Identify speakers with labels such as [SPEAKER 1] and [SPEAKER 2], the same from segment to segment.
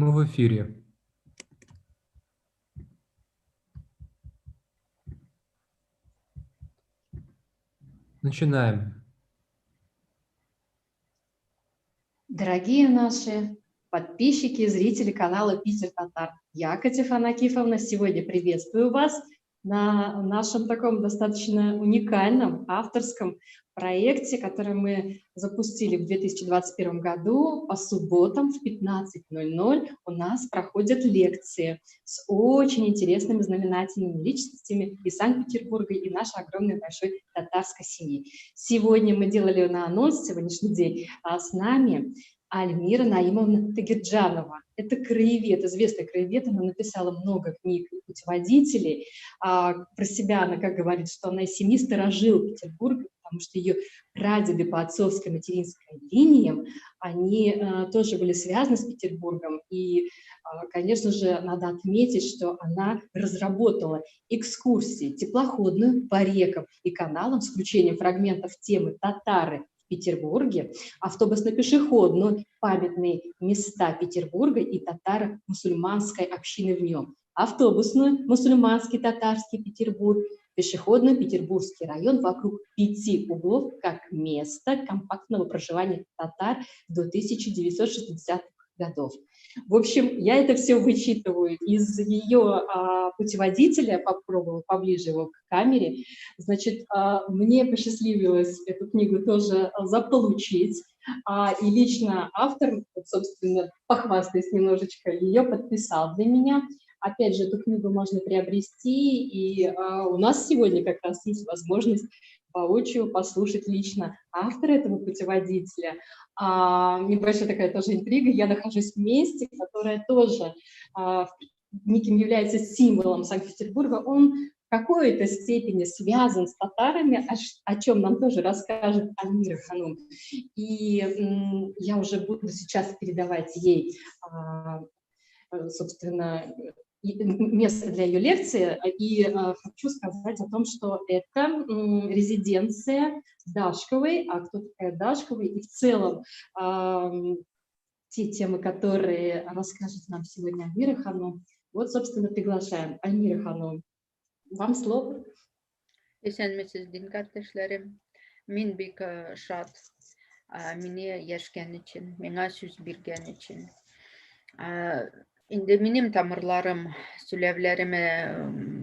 [SPEAKER 1] Мы в эфире. Начинаем.
[SPEAKER 2] Дорогие наши подписчики и зрители канала Питер Татар, я, Катя Анакифовна, сегодня приветствую вас на нашем таком достаточно уникальном авторском проекте, который мы запустили в 2021 году. По субботам в 15:00 у нас проходят лекции с очень интересными знаменательными личностями из Санкт-Петербурга и нашей огромной большой татарской семьи. Сегодня мы делали на анонс, сегодняшний день, с нами Альмира Наимовна Тагирджанова. Это краевед, известный краевед, она написала много книг и путеводителей. Про себя она как говорит, что она из семьи старожил Петербурга, потому что ее прадеды по отцовской материнской линиям, они тоже были связаны с Петербургом. И, конечно же, надо отметить, что она разработала экскурсии теплоходную по рекам и каналам с включением фрагментов темы «Татары» в Петербурге, автобусно-пешеходную, памятные места Петербурга и татаро-мусульманской общины в нем, автобусную, мусульманский, татарский Петербург, пешеходный Петербургский район вокруг 5 углов как место компактного проживания татар до 1960-х годов. В общем, я это все вычитываю из ее путеводителя, попробовала поближе его к камере. Значит, мне посчастливилось эту книгу тоже заполучить, и лично автор, собственно, похвастаясь немножечко, ее подписал для меня. Опять же, эту книгу можно приобрести, и у нас сегодня как раз есть возможность воочию послушать лично автора этого путеводителя. Небольшая такая тоже интрига. Я нахожусь в месте, которое тоже неким является символом Санкт-Петербурга. Он в какой-то степени связан с татарами, о чем нам тоже расскажет Альмира Ханум. И я уже буду сейчас передавать ей, собственно, место для ее лекции, и хочу сказать о том, что это резиденция Дашковой, а кто такая Дашкова, и в целом те темы, которые расскажет нам сегодня Альмира Ханум. Вот, собственно, приглашаем. Альмира Ханум, вам слово.
[SPEAKER 3] Esenmisizdir kardeşlerim. Min bik şad mine yaşken için, mena süz birgen için. Indi minim tamırlarım, sülevlerime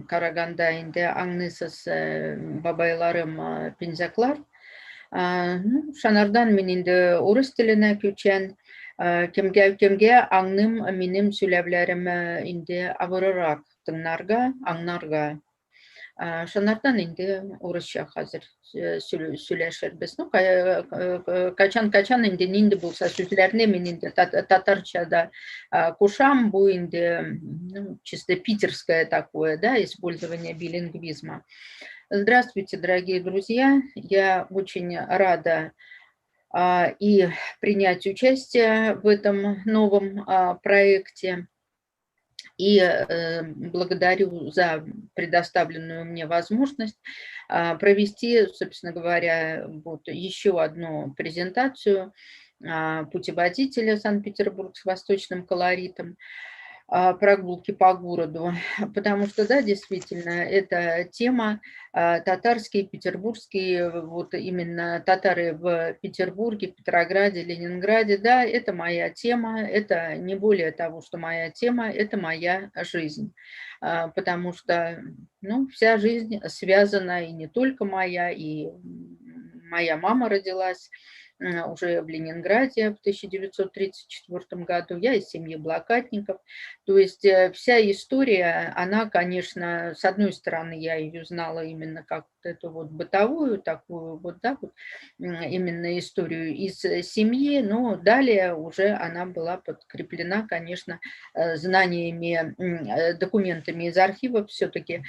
[SPEAKER 3] karaganda indi anlısız babaylarım pinzaklar. Şanardan min indi orus tiline köçen, kemge anlım minim sülevlerim indi avırarak tınlarga, anlarga. Шанардан инде орысша хәзер сөйләшербез. Ну, качан инде нинди булса сүзләрне мин инде татарчада кушам, бу инде чисто питерское такое, да, использование билингвизма. Здравствуйте, дорогие друзья. Я очень рада и принять участие в этом новом проекте. И благодарю за предоставленную мне возможность провести, собственно говоря, вот еще одну презентацию путеводителя «Санкт-Петербург с восточным колоритом», прогулки по городу, потому что, да, действительно, эта тема татарские, петербургские, вот именно татары в Петербурге, Петрограде, Ленинграде, да, это моя тема, это не более того, что моя тема, это моя жизнь, потому что, ну, вся жизнь связана, и не только моя, и моя мама родилась уже в Ленинграде в 1934 году, я из семьи блокадников. То есть вся история, она, конечно, с одной стороны, я ее знала именно как эту вот бытовую, такую вот, да, вот, именно историю из семьи, но далее уже она была подкреплена, конечно, знаниями, документами из архивов. Все-таки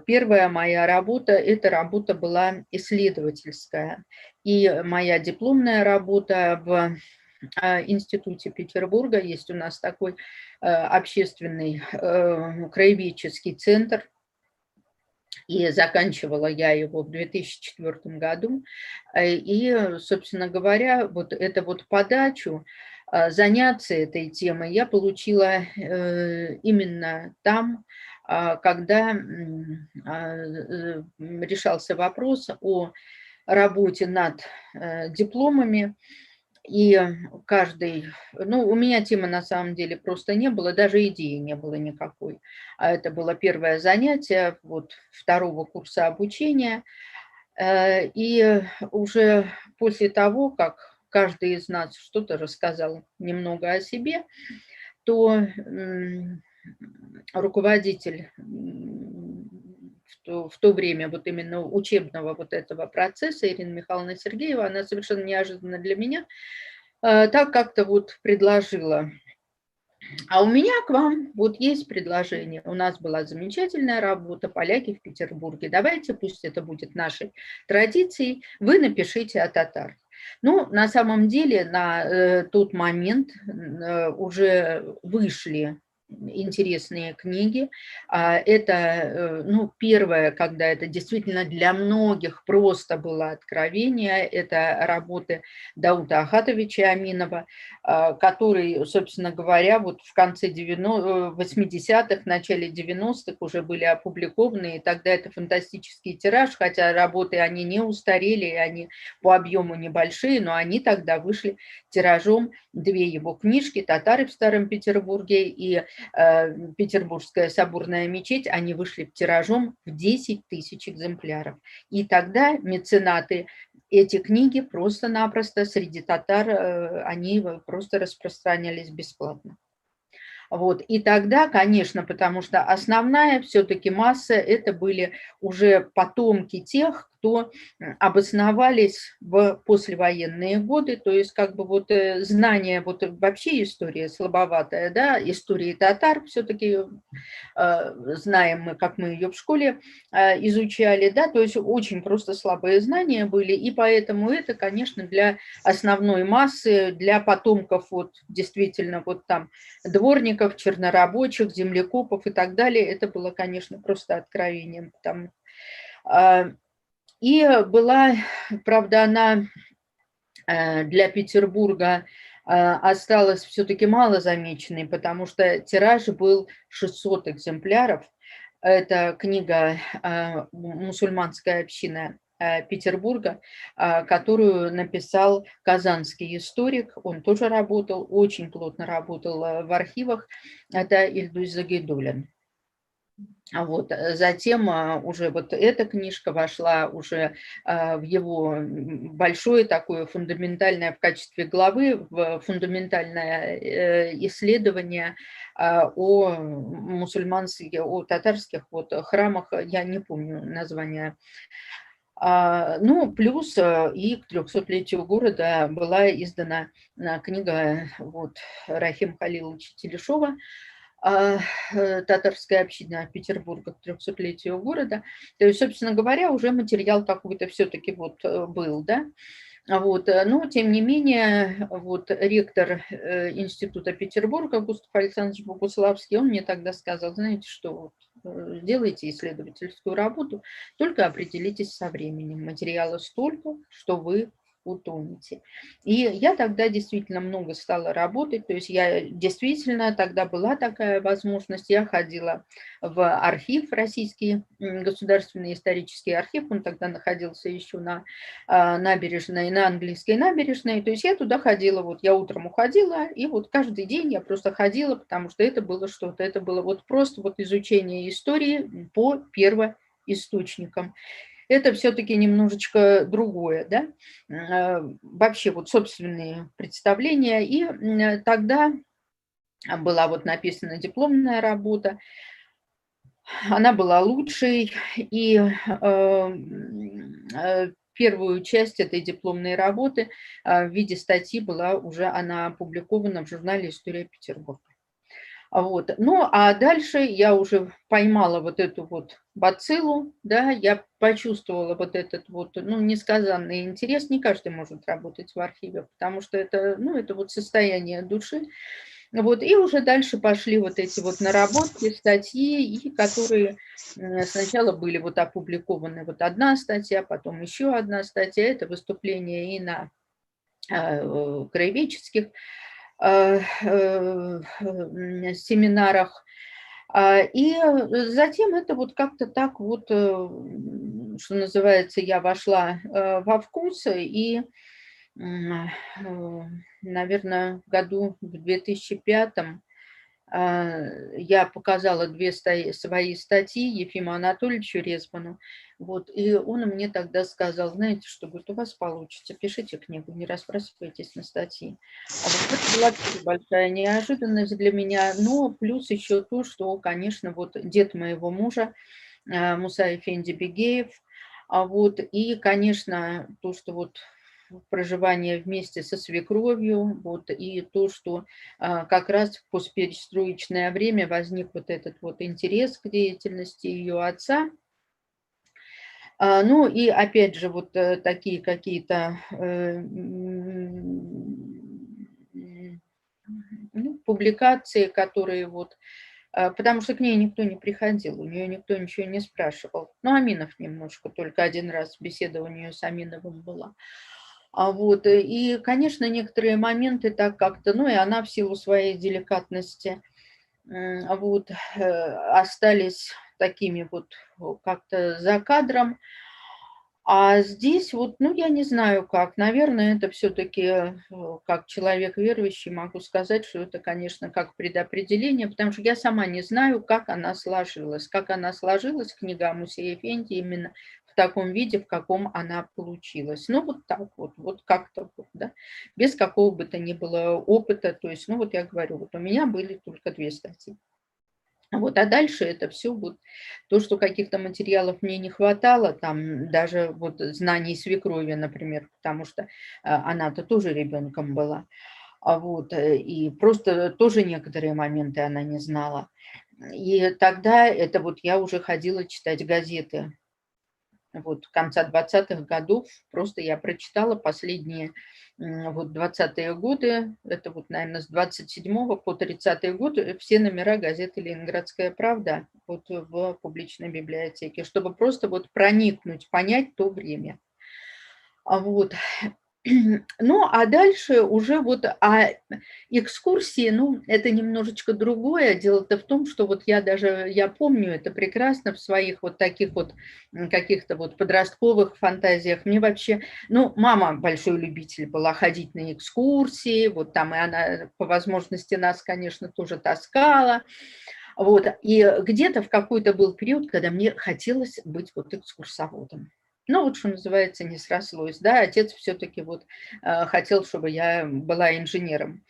[SPEAKER 3] первая моя работа, эта работа была исследовательская. И моя дипломная работа в Институте Петербурга, есть у нас такой общественный краеведческий центр, и заканчивала я его в 2004 году. И, собственно говоря, вот эту вот подачу заняться этой темой я получила именно там, когда решался вопрос о работе над дипломами. И каждый, ну, у меня темы на самом деле просто не было, даже идеи не было никакой. А это было первое занятие вот второго курса обучения. И уже после того, как каждый из нас что-то рассказал немного о себе, то руководитель в то время вот именно учебного вот этого процесса Ирина Михайловна Сергеева, она совершенно неожиданно для меня так как-то вот предложила: а у меня к вам вот есть предложение. У нас была замечательная работа «Поляки в Петербурге». Давайте, пусть это будет нашей традицией, вы напишите о татарах. Ну, на самом деле, на тот момент уже вышли интересные книги. Это, ну, первое, когда это действительно для многих просто было откровение, это работы Даута Ахатовича Аминова, который, собственно говоря, вот в конце 80-х, начале 90-х уже были опубликованы, и тогда это фантастический тираж, хотя работы они не устарели, они по объему небольшие, но они тогда вышли тиражом, две его книжки «Татары в Старом Петербурге» и «Петербургская соборная мечеть», они вышли тиражом в 10 тысяч экземпляров. И тогда меценаты эти книги просто-напросто среди татар, они просто распространялись бесплатно. Вот. И тогда, конечно, потому что основная все-таки масса это были уже потомки тех, кто обосновались в послевоенные годы, то есть как бы вот знание, вот вообще история слабоватая, да, истории татар все-таки знаем мы, как мы ее в школе изучали, да, то есть очень просто слабые знания были, и поэтому это, конечно, для основной массы, для потомков вот действительно вот там дворников, чернорабочих, землекопов и так далее, это было, конечно, просто откровением. И была, правда, она для Петербурга осталась все-таки мало замеченной, потому что тираж был 600 экземпляров. Это книга «Мусульманская община Петербурга», которую написал казанский историк. Он тоже работал, очень плотно работал в архивах. Это Ильдус Загидуллин. Вот. Затем уже вот эта книжка вошла уже в его большое такое фундаментальное в качестве главы, в фундаментальное исследование о мусульманских, о татарских вот храмах, я не помню название. Ну, плюс и к 300-летию города была издана книга вот, Рахима Халиловича Телешова «Татарская община Петербурга к 300-летию города». То есть, собственно говоря, уже материал какой-то все-таки вот был, да. Вот. Но, тем не менее, вот ректор Института Петербурга Густав Александрович Богуславский, он мне тогда сказал: знаете что, вот, делайте исследовательскую работу, только определитесь со временем. Материала столько, что вы утонете. И я тогда действительно много стала работать, то есть я действительно, тогда была такая возможность, я ходила в архив, Российский государственный исторический архив, он тогда находился еще на набережной, на английской набережной, то есть я туда ходила, вот я утром уходила, и вот каждый день я просто ходила, потому что это было что-то, это было вот просто вот изучение истории по первоисточникам. Это все-таки немножечко другое, да, вообще вот собственные представления. И тогда была вот написана дипломная работа, она была лучшей, и первую часть этой дипломной работы в виде статьи была уже она опубликована в журнале «История Петербурга». Вот. Ну, а дальше я уже поймала вот эту вот бациллу, да, я почувствовала вот этот вот, ну, несказанный интерес. Не каждый может работать в архиве, потому что это, ну, это вот состояние души. Вот, и уже дальше пошли вот эти вот наработки, статьи, и которые сначала были вот опубликованы вот одна статья, потом еще одна статья. Это выступление и на краеведческих семинарах. И затем это вот как-то так вот, что называется, я вошла во вкус, и, наверное, в 2005 я показала свои статьи Ефиму Анатольевичу Резману, вот, и он мне тогда сказал, знаете что, говорит, у вас получится, пишите книгу, не разбрасывайтесь на статьи. А вот это была тоже большая неожиданность для меня, но плюс еще то, что, конечно, вот дед моего мужа, Муса Эфенди Бегеев, вот, и, конечно, то, что вот проживание вместе со свекровью, вот, и то, что как раз в постперестроечное время возник вот этот вот интерес к деятельности ее отца. Ну и опять же вот такие какие-то ну, публикации, которые вот, потому что к ней никто не приходил, у нее никто ничего не спрашивал. Ну, Аминов немножко, только один раз беседа у нее с Аминовым была. Вот, и, конечно, некоторые моменты так как-то, ну, и она в силу своей деликатности, вот, остались такими вот как-то за кадром. А здесь вот, ну, я не знаю как, наверное, это все-таки, как человек верующий, могу сказать, что это, конечно, как предопределение, потому что я сама не знаю, как она сложилась, книга о Мусе Эфенди, именно в таком виде, в каком она получилась. Ну, вот так вот, вот как-то вот, да, без какого бы то ни было опыта, то есть, ну, вот я говорю, вот у меня были только 2 статьи. Вот, а дальше это все вот то, что каких-то материалов мне не хватало, там даже вот знаний свекрови, например, потому что, она-то тоже ребенком была. Вот, и просто тоже некоторые моменты она не знала. И тогда это вот я уже ходила читать газеты. Вот конца 20-х годов просто я прочитала последние, вот 20-е годы, это вот, наверное, с 27-го по 30-й год, все номера газеты «Ленинградская правда» вот в публичной библиотеке, чтобы просто вот проникнуть, понять то время. Вот. Ну, а дальше уже вот, экскурсии, ну, это немножечко другое. Дело-то в том, что вот я помню это прекрасно в своих вот таких вот каких-то вот подростковых фантазиях. Мне вообще, ну, мама большой любитель была ходить на экскурсии, вот там и она по возможности нас, конечно, тоже таскала. Вот, и где-то в какой-то был период, когда мне хотелось быть вот экскурсоводом. Ну, вот что называется, не срослось, да. Отец все-таки вот хотел, чтобы я была инженером.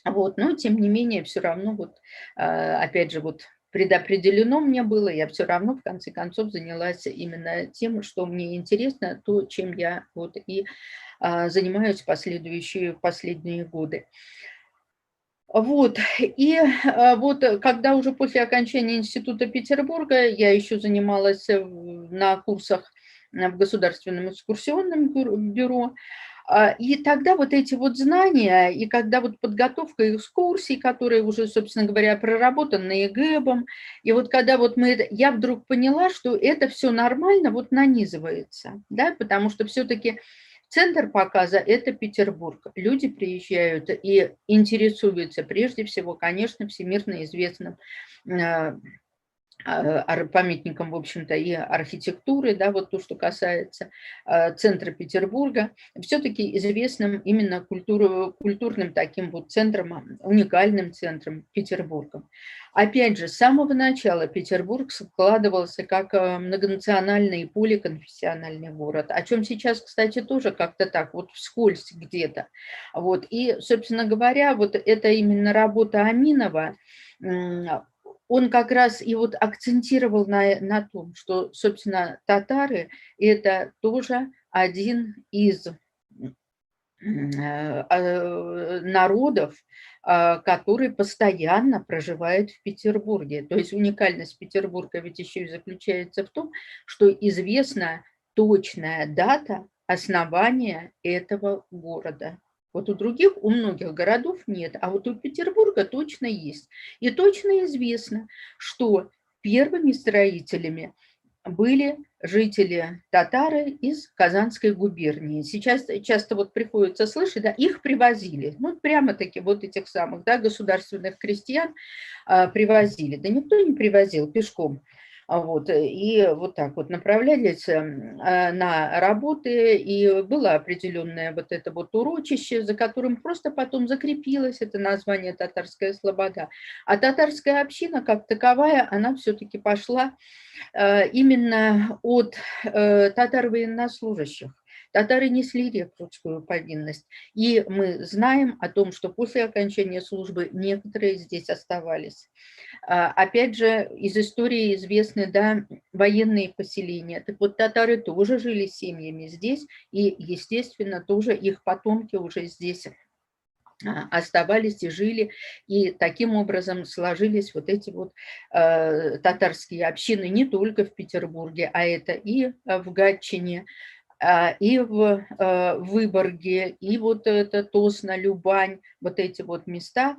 [SPEAKER 3] Вот, но тем не менее, все равно вот, опять же, вот предопределено мне было, я все равно в конце концов занялась именно тем, что мне интересно, то, чем я вот и занимаюсь последние годы. Вот, и вот когда уже после окончания Института Петербурга я еще занималась на курсах в Государственном экскурсионном бюро, и тогда вот эти вот знания, и когда вот подготовка экскурсий, которые уже, собственно говоря, проработанные ГЭБом, и вот когда вот я вдруг поняла, что это все нормально вот нанизывается, да, потому что все-таки центр показа – это Петербург. Люди приезжают и интересуются прежде всего, конечно, всемирно известным памятникам, в общем-то, и архитектуры, да, вот то, что касается центра Петербурга, все-таки известным именно культурным таким вот центром, уникальным центром Петербургом. Опять же, с самого начала Петербург складывался как многонациональный и поликонфессиональный город, о чем сейчас, кстати, тоже как-то так вот вскользь где-то. Вот. И, собственно говоря, вот это именно работа Аминова, он как раз и вот акцентировал на том, что, собственно, татары – это тоже один из народов, который постоянно проживает в Петербурге. То есть уникальность Петербурга ведь еще и заключается в том, что известна точная дата основания этого города. Вот у других, у многих городов нет, а вот у Петербурга точно есть. И точно известно, что первыми строителями были жители татары из Казанской губернии. Сейчас часто вот приходится слышать, да, их привозили, ну, прямо-таки вот этих самых, да, государственных крестьян привозили. Да никто не привозил пешком. Вот, и вот так вот направлялись на работы, и было определенное вот это вот урочище, за которым просто потом закрепилось это название «Татарская слобода». А татарская община как таковая, она все-таки пошла именно от татар военнослужащих. Татары несли рекрутскую повинность. И мы знаем о том, что после окончания службы некоторые здесь оставались. Опять же, из истории известны, да, военные поселения. Так вот, татары тоже жили семьями здесь, и, естественно, тоже их потомки уже здесь оставались и жили, и таким образом сложились вот эти вот татарские общины не только в Петербурге, а это и в Гатчине, и в Выборге, и вот это Тосно, Любань, вот эти вот места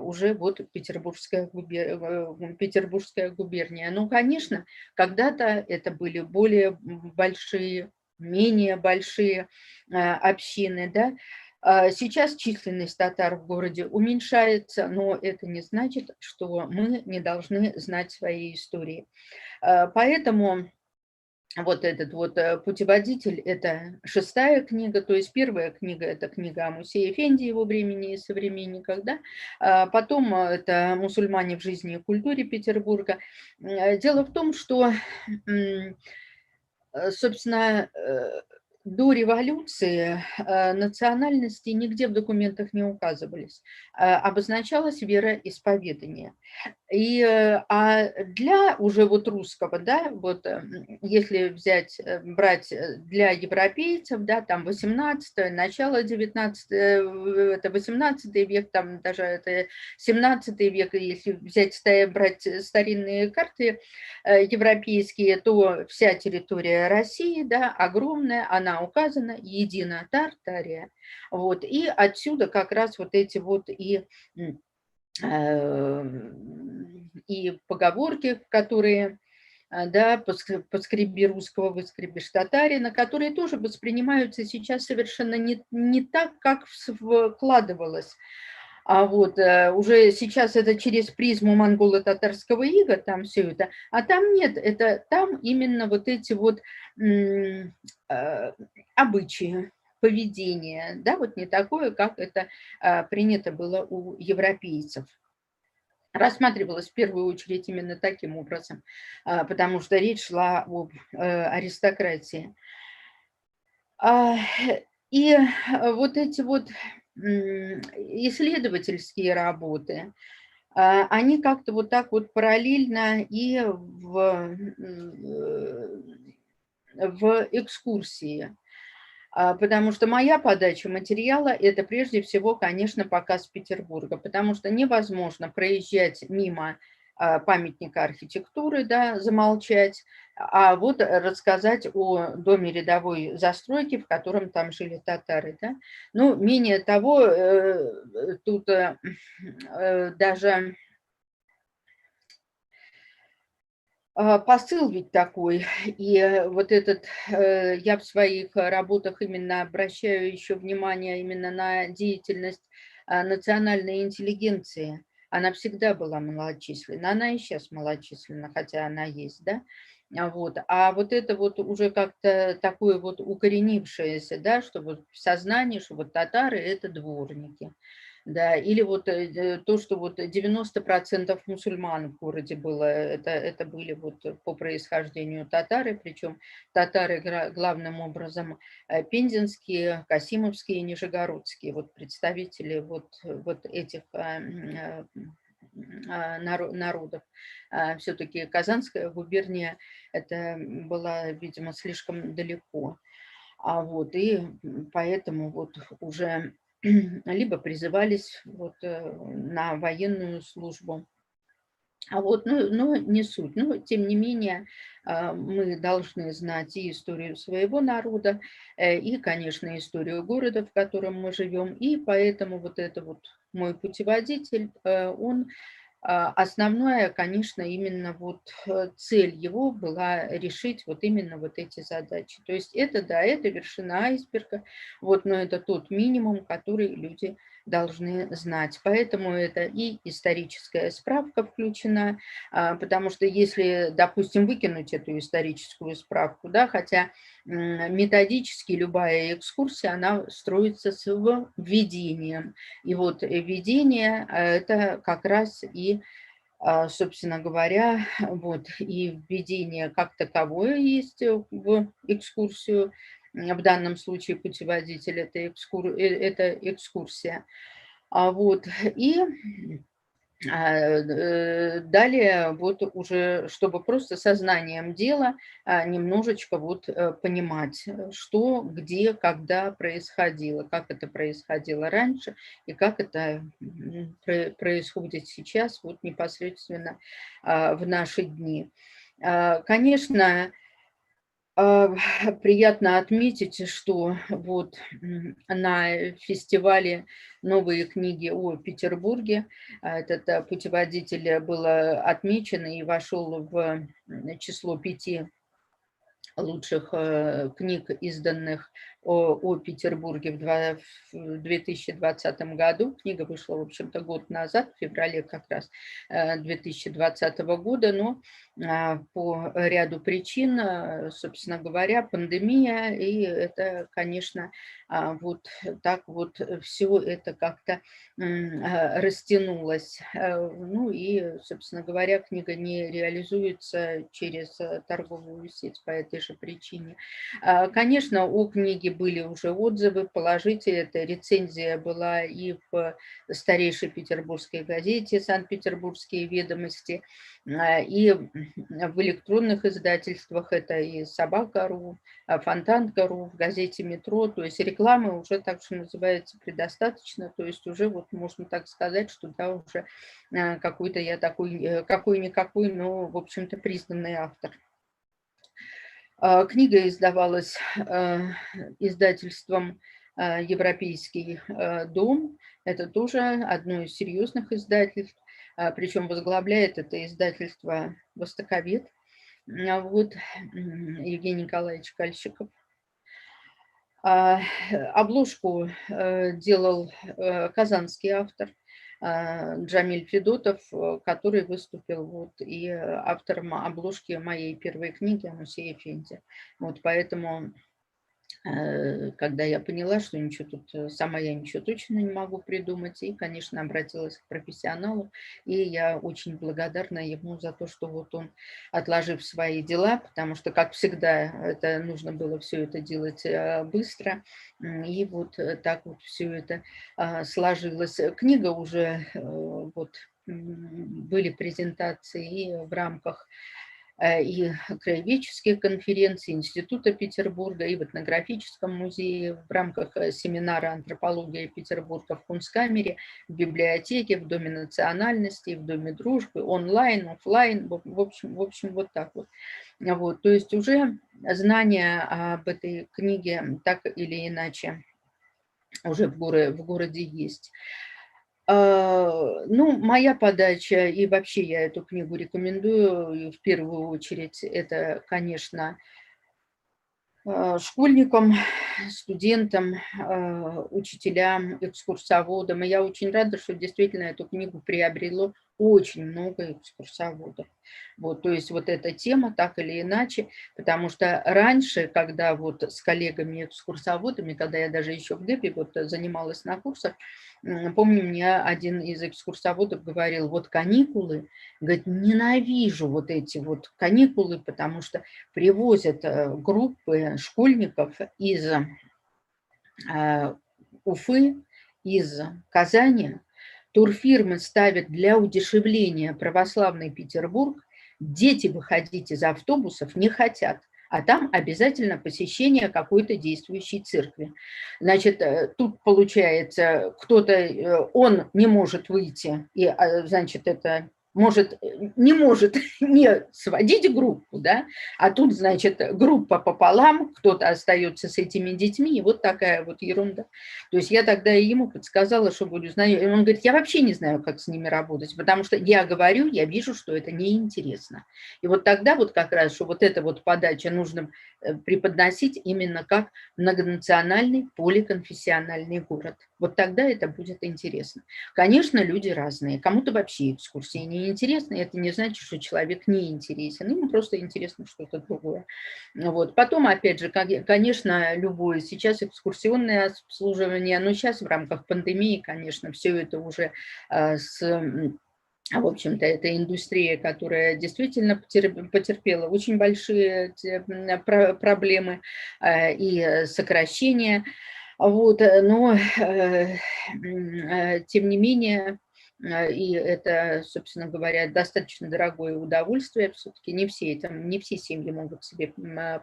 [SPEAKER 3] уже вот Петербургская губерния. Ну, конечно, когда-то это были более большие, менее большие общины, да. Сейчас численность татар в городе уменьшается, но это не значит, что мы не должны знать свои истории. Поэтому вот этот вот путеводитель – это 6-я книга, то есть 1-я книга – это книга о Мусе Эфенди, его времени и современниках, да? Потом это «Мусульмане в жизни и культуре Петербурга». Дело в том, что, собственно, до революции национальности нигде в документах не указывались. Обозначалась вероисповедание. И, для уже вот русского, да, вот если брать для европейцев, да, там 18 начало 19 это 18 век, там даже это 17 век, если брать старинные карты европейские, то вся территория России, да, огромная, она указана, единая Тартария. Вот, и отсюда как раз вот эти вот и поговорки, которые, да, «поскреби русского, выскребешь татарина», которые тоже воспринимаются сейчас совершенно не так, как вкладывалось. А вот уже сейчас это через призму монголо-татарского ига, там все это, а там нет, это там именно вот эти вот обычаи, поведение, да, вот не такое, как это принято было у европейцев. Рассматривалось в первую очередь именно таким образом, потому что речь шла об аристократии. И вот эти вот исследовательские работы, они как-то вот так вот параллельно и в экскурсии. Потому что моя подача материала – это прежде всего, конечно, показ Петербурга, потому что невозможно проезжать мимо памятника архитектуры, да, замолчать, а вот рассказать о доме рядовой застройки, в котором там жили татары. Да. Ну, менее того, тут даже посыл ведь такой, и вот этот, я в своих работах именно обращаю еще внимание именно на деятельность национальной интеллигенции. Она всегда была малочисленна, она и сейчас малочисленна, хотя она есть, да. Вот. А вот это вот уже как-то такое вот укоренившееся, да, что вот в сознании, что вот татары – это дворники. Да, или вот то, что вот 90% мусульман в городе было, это были вот по происхождению татары, причем татары главным образом пензенские, касимовские, нижегородские, вот представители вот этих народов. Все-таки Казанская губерния, это была, видимо, слишком далеко. И поэтому вот уже либо призывались вот на военную службу. Но не суть. Но, тем не менее, мы должны знать и историю своего народа, и, конечно, историю города, в котором мы живем. И поэтому вот это вот мой путеводитель, он Основное, конечно, именно вот цель его была решить вот именно вот эти задачи. То есть это, да, это вершина айсберга, вот, но это тот минимум, который люди должны знать. Поэтому это и историческая справка включена, потому что если, допустим, выкинуть эту историческую справку, да, хотя методически любая экскурсия, она строится с введением. И вот введение – это как раз и, собственно говоря, вот и введение как таковое есть в экскурсию. В данном случае путеводитель – это экскурсия. Вот. И далее вот уже, чтобы просто сознанием дела немножечко вот понимать, что, где, когда происходило, как это происходило раньше и как это происходит сейчас вот непосредственно в наши дни. Конечно, приятно отметить, что вот на фестивале «Новые книги о Петербурге» этот путеводитель был отмечен и вошел в число 5 лучших книг, изданных о Петербурге в 2020 году. Книга вышла, в общем-то, год назад, в феврале как раз 2020 года, но по ряду причин, собственно говоря, пандемия, и это, конечно, вот так вот все это как-то растянулось. Ну и, собственно говоря, книга не реализуется через торговую сеть по этой же причине. Конечно, о книге были уже отзывы положительные. Эта рецензия была и в старейшей петербургской газете «Санкт-Петербургские ведомости», и в электронных издательствах. Это и «Собака.ру», «Фонтанка.ру», в газете «Метро». То есть рекламы уже, так что называется, предостаточно. То есть уже вот можно так сказать, что да, уже какой-то я такой, какой-никакой, но, в общем-то, признанный автор. Книга издавалась издательством «Европейский дом». Это тоже одно из серьезных издательств. Причем возглавляет это издательство востоковед, вот, Евгений Николаевич Кальщиков. Обложку делал казанский автор Джамиль Федотов, который выступил вот и автором обложки моей первой книги «Анусе Эфенди». Вот поэтому, когда я поняла, что ничего тут, сама я ничего точно не могу придумать, и, конечно, обратилась к профессионалу, и я очень благодарна ему за то, что вот он, отложив свои дела, потому что, как всегда, это нужно было все это делать быстро, и вот так вот все это сложилось. Книга уже, вот, были презентации и в рамках и краеведческих конференций Института Петербурга, и в этнографическом музее, в рамках семинара «Антропология Петербурга» в Кунсткамере, в библиотеке, в Доме национальностей, в Доме дружбы, онлайн, офлайн, в общем, вот так вот. Вот. То есть уже знания об этой книге так или иначе уже в городе есть. Ну, моя подача, и вообще я эту книгу рекомендую, в первую очередь, это, конечно, школьникам, студентам, учителям, экскурсоводам. И я очень рада, что действительно эту книгу приобрело очень много экскурсоводов. Вот, то есть вот эта тема так или иначе, потому что раньше, когда вот с коллегами-экскурсоводами, когда я даже еще в ГЭПе вот занималась на курсах, помню, мне один из экскурсоводов говорил, вот каникулы, говорит, ненавижу вот эти вот каникулы, потому что привозят группы школьников из Уфы, из Казани. Турфирмы ставят для удешевления православный Петербург. Дети выходить из автобусов не хотят, а там обязательно посещение какой-то действующей церкви. Значит, тут получается, кто-то, он не может выйти, и, значит, это не может не сводить группу, да, а тут, значит, группа пополам, кто-то остается с этими детьми, и вот такая вот ерунда. То есть я тогда ему подсказала, что буду знать, и он говорит, я вообще не знаю, как с ними работать, потому что я говорю, я вижу, что это неинтересно. И вот тогда вот как раз, что вот эта вот подача нужно преподносить именно как многонациональный поликонфессиональный город. Вот тогда это будет интересно. Конечно, люди разные. Кому-то вообще экскурсии не интересны. Это не значит, что человек не интересен. Ему просто интересно что-то другое. Вот. Потом, опять же, конечно, любое сейчас экскурсионное обслуживание, но сейчас в рамках пандемии, конечно, все это уже в общем-то, это индустрия, которая действительно потерпела очень большие проблемы и сокращения. Вот, но, тем не менее, и это, собственно говоря, достаточно дорогое удовольствие, все-таки не все семьи могут себе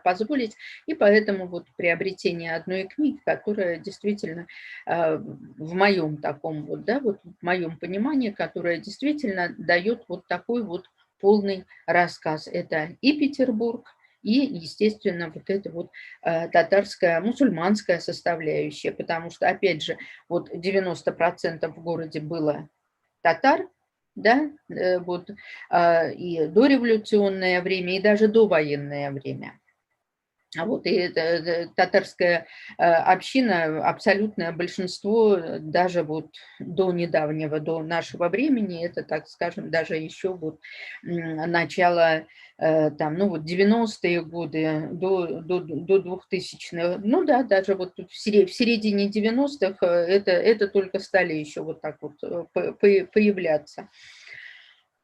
[SPEAKER 3] позволить, и поэтому вот приобретение одной книги, которая действительно в моем таком вот, да, вот в моем понимании, которая действительно дает вот такой вот полный рассказ. Это и Петербург, и, естественно, вот это вот татарская, мусульманская составляющая, потому что, опять же, вот 90% в городе было татар, да, вот, и дореволюционное время, и даже довоенное время. А вот и татарская община, абсолютное большинство, даже вот до недавнего, до нашего времени, это, так скажем, даже еще вот начало, там, ну вот 90-е годы до 2000-х, ну да, даже вот в середине 90-х это только стали еще вот так вот появляться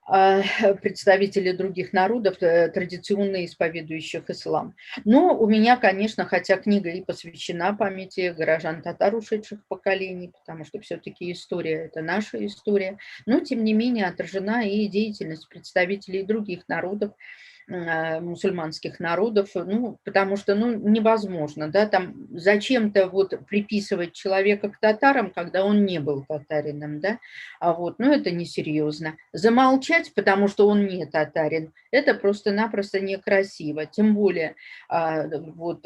[SPEAKER 3] представители других народов, традиционно исповедующих ислам. Но у меня, конечно, хотя книга и посвящена памяти горожан-татар ушедших поколений, потому что все-таки история – это наша история, но, тем не менее, отражена и деятельность представителей других народов, мусульманских народов, ну, потому что, ну, невозможно, да, там зачем-то вот приписывать человека к татарам, когда он не был татарином, да, вот, ну, это несерьезно. Замолчать, потому что он не татарин, это просто-напросто некрасиво, тем более, вот,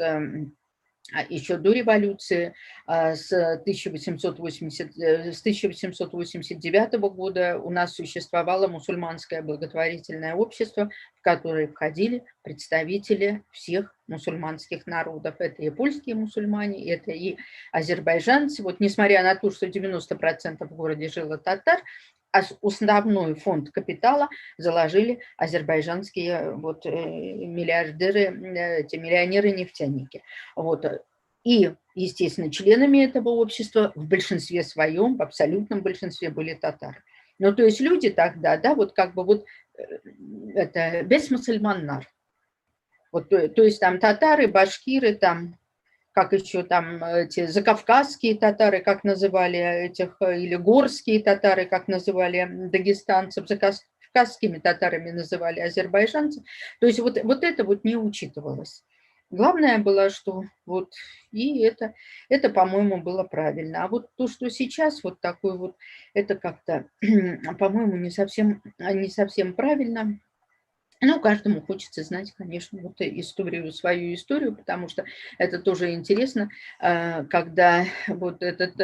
[SPEAKER 3] еще до революции, с 1889 года у нас существовало мусульманское благотворительное общество, в которое входили представители всех мусульманских народов. Это и польские мусульмане, это и азербайджанцы. Вот несмотря на то, что 90% в городе жило татар, основной фонд капитала заложили азербайджанские вот, миллиардеры, эти миллионеры-нефтяники. Вот. И, естественно, членами этого общества в большинстве своем, в абсолютном большинстве были татары. Ну, то есть люди тогда, да, вот как бы вот это без мусульманнар. Вот, то есть там татары, башкиры, там как еще там эти закавказские татары, как называли этих, или горские татары, как называли дагестанцев, закавказскими татарами называли азербайджанцев. То есть вот это вот не учитывалось. Главное было, что вот, и это, по-моему, было правильно. А вот то, что сейчас вот такой вот, это как-то, по-моему, не совсем правильно. Ну, каждому хочется знать, конечно, вот историю, свою историю, потому что это тоже интересно, когда вот этот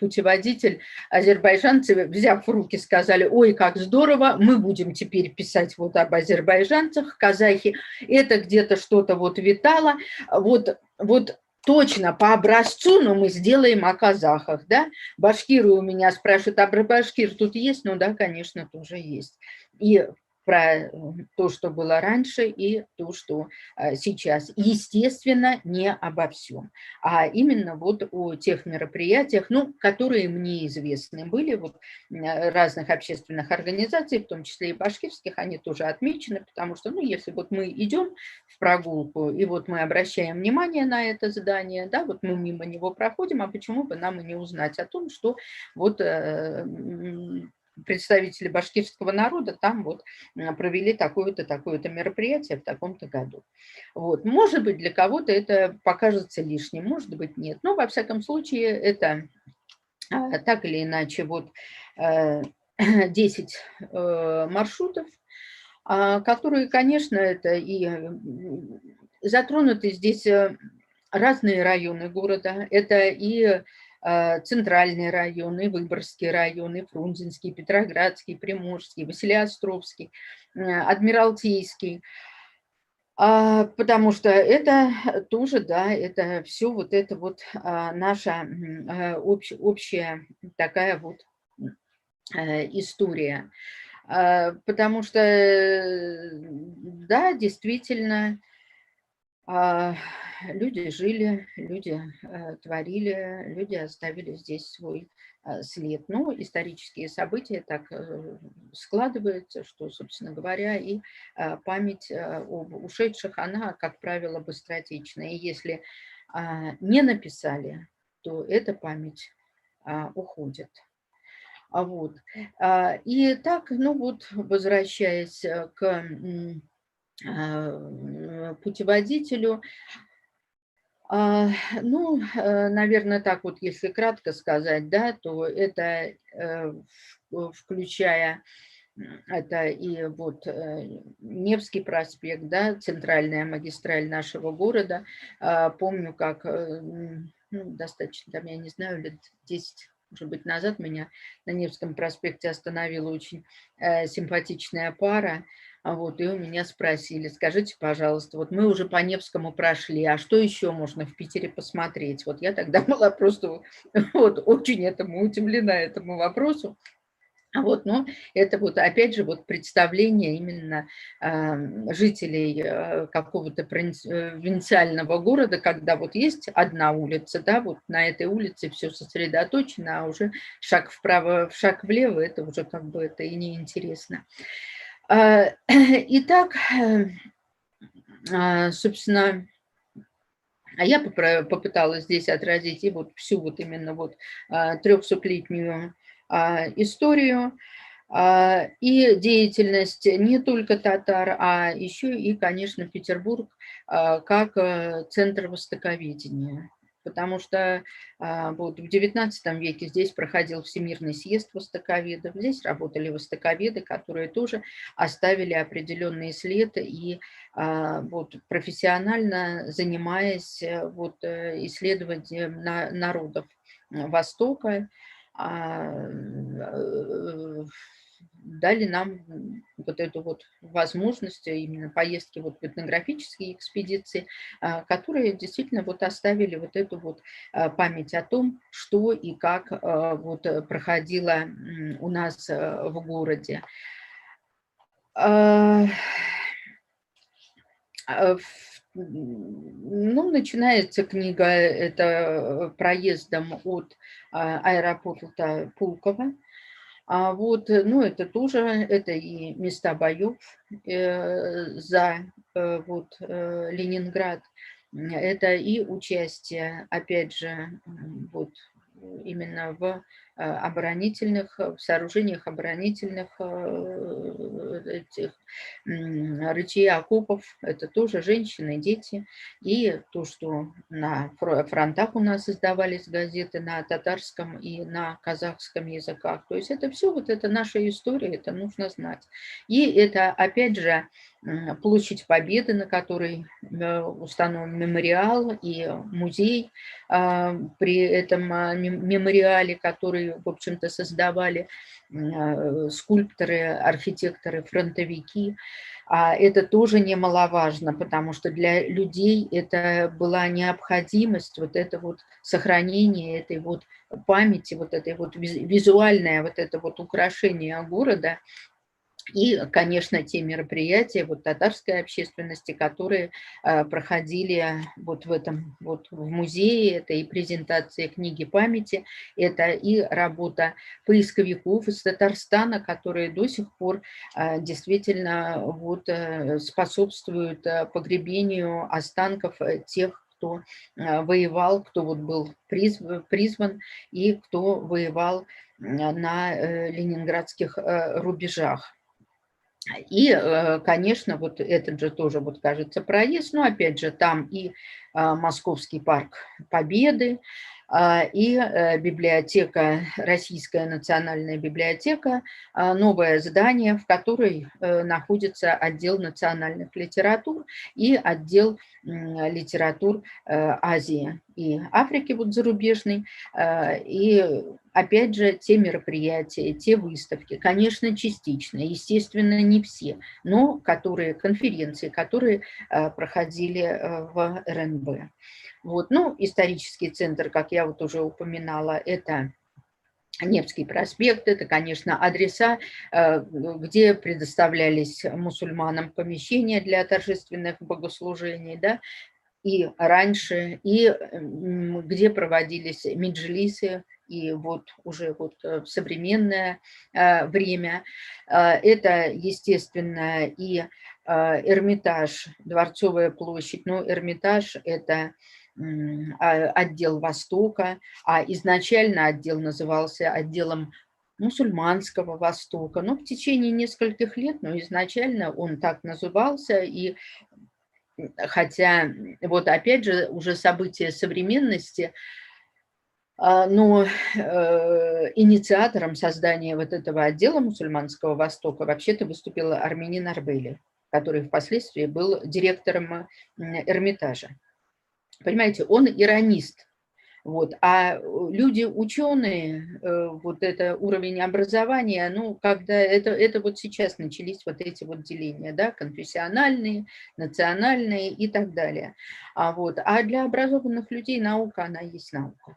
[SPEAKER 3] путеводитель, азербайджанцы, взяв в руки, сказали, ой, как здорово, мы будем теперь писать вот об азербайджанцах, казахи, это где-то что-то вот витало, вот точно по образцу, но мы сделаем о казахах, да. Башкиры у меня спрашивают, а башкир тут есть? Ну да, конечно, тоже есть. И про то, что было раньше, и то, что сейчас. Естественно, не обо всем, а именно вот о тех мероприятиях, ну, которые мне известны были, вот разных общественных организаций, в том числе и башкирских, они тоже отмечены, потому что, ну, если вот мы идем в прогулку, и вот мы обращаем внимание на это здание, да, вот мы мимо него проходим, а почему бы нам и не узнать о том, что вот представители башкирского народа там вот провели такое-то, такое-то мероприятие в таком-то году. Вот. Может быть, для кого-то это покажется лишним, может быть, нет. Но, во всяком случае, это так или иначе вот 10 маршрутов, которые, конечно, это и затронуты здесь разные районы города. Это и центральные районы, Выборгский район, и Фрунзенский, Петроградский, Приморский, Василеостровский, Адмиралтейский. Потому что это тоже, да, это все вот это вот наша общая такая вот история. Потому что, да, действительно, люди жили, люди творили, люди оставили здесь свой след. Но исторические события так складываются, что, собственно говоря, и память об ушедших, она, как правило, быстротечна. И если не написали, то эта память уходит. Вот. И так, ну вот, возвращаясь к путеводителю, ну, наверное, так вот, если кратко сказать, да, то это включая это и вот Невский проспект, да, центральная магистраль нашего города. Помню, как ну, достаточно, там, я не знаю, лет 10, может быть, назад меня на Невском проспекте остановила очень симпатичная пара. Вот, и у меня спросили, скажите, пожалуйста, вот мы уже по Невскому прошли, а что еще можно в Питере посмотреть? Вот я тогда была просто вот, очень удивлена этому вопросу. Вот, но это вот опять же вот представление именно жителей какого-то провинциального города, когда вот есть одна улица, да, вот на этой улице все сосредоточено, а уже шаг вправо, шаг влево, это уже как бы это и неинтересно. Итак, собственно, я попыталась здесь отразить и вот всю вот именно вот 300-летнюю историю и деятельность не только татар, а еще и, конечно, Петербург как центр востоковедения. Потому что вот в XIX веке здесь проходил Всемирный съезд востоковедов, здесь работали востоковеды, которые тоже оставили определенный след и вот профессионально занимаясь вот исследованием народов Востока, дали нам вот эту вот возможность именно поездки вот в этнографические экспедиции, которые действительно вот оставили вот эту вот память о том, что и как вот проходило у нас в городе. Ну, начинается книга это проездом от аэропорта Пулково. Вот, ну, это тоже, это и места боев за вот Ленинград. Это и участие, опять же, вот именно в оборонительных, в сооружениях оборонительных этих рычей окопов. Это тоже женщины, дети. И то, что на фронтах у нас издавались газеты на татарском и на казахском языках. То есть это все, вот это наша история, это нужно знать. И это, опять же, площадь Победы, на которой установлен мемориал и музей. При этом мемориале, который, в общем-то, создавали скульпторы, архитекторы, фронтовики. Это тоже немаловажно, потому что для людей это была необходимость, вот это вот сохранение этой вот памяти, вот этой вот визуальное вот это вот украшение города. И, конечно, те мероприятия вот татарской общественности, которые проходили вот в этом вот в музее, это и презентация книги памяти, это и работа поисковиков из Татарстана, которые до сих пор действительно вот способствуют погребению останков тех, кто воевал, кто вот был призван и кто воевал на ленинградских рубежах. И, конечно, вот этот же тоже, вот кажется, проезд, но опять же там и Московский парк Победы, и библиотека, Российская национальная библиотека, новое здание, в которой находится отдел национальных литератур и отдел литератур Азии и Африки, вот зарубежный, и опять же, те мероприятия, те выставки, конечно, частично, естественно, не все, но которые конференции, которые проходили в РНБ. Вот. Ну, исторический центр, как я вот уже упоминала, это Невский проспект, это, конечно, адреса, где предоставлялись мусульманам помещения для торжественных богослужений, да, и раньше, и где проводились меджлисы, и вот уже вот в современное время. Это, естественно, и Эрмитаж, Дворцовая площадь. Ну, Эрмитаж – это отдел Востока, а изначально отдел назывался отделом мусульманского Востока. Но в течение нескольких лет, но изначально он так назывался, и хотя, вот опять же, уже события современности, но инициатором создания вот этого отдела мусульманского Востока вообще-то выступил Арменин Арбели, который впоследствии был директором Эрмитажа. Понимаете, он иронист. Вот. А люди ученые, вот это уровень образования, ну, когда это вот сейчас начались вот эти вот деления, да, конфессиональные, национальные и так далее. А для образованных людей наука, она есть наука.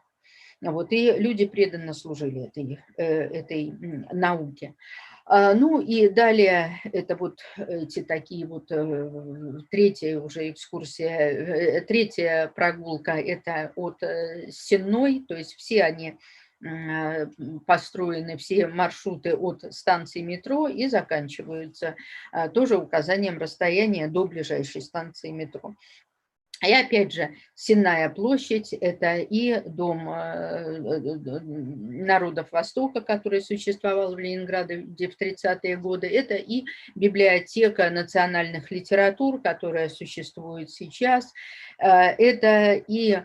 [SPEAKER 3] Вот, и люди преданно служили этой науке. Ну и далее это вот эти такие вот, третья уже экскурсия, третья прогулка – это от Сенной, то есть все они построены, все маршруты от станции метро и заканчиваются тоже указанием расстояния до ближайшей станции метро. И опять же, Сенная площадь – это и Дом народов Востока, который существовал в Ленинграде в 30-е годы, это и библиотека национальных литератур, которая существует сейчас, это и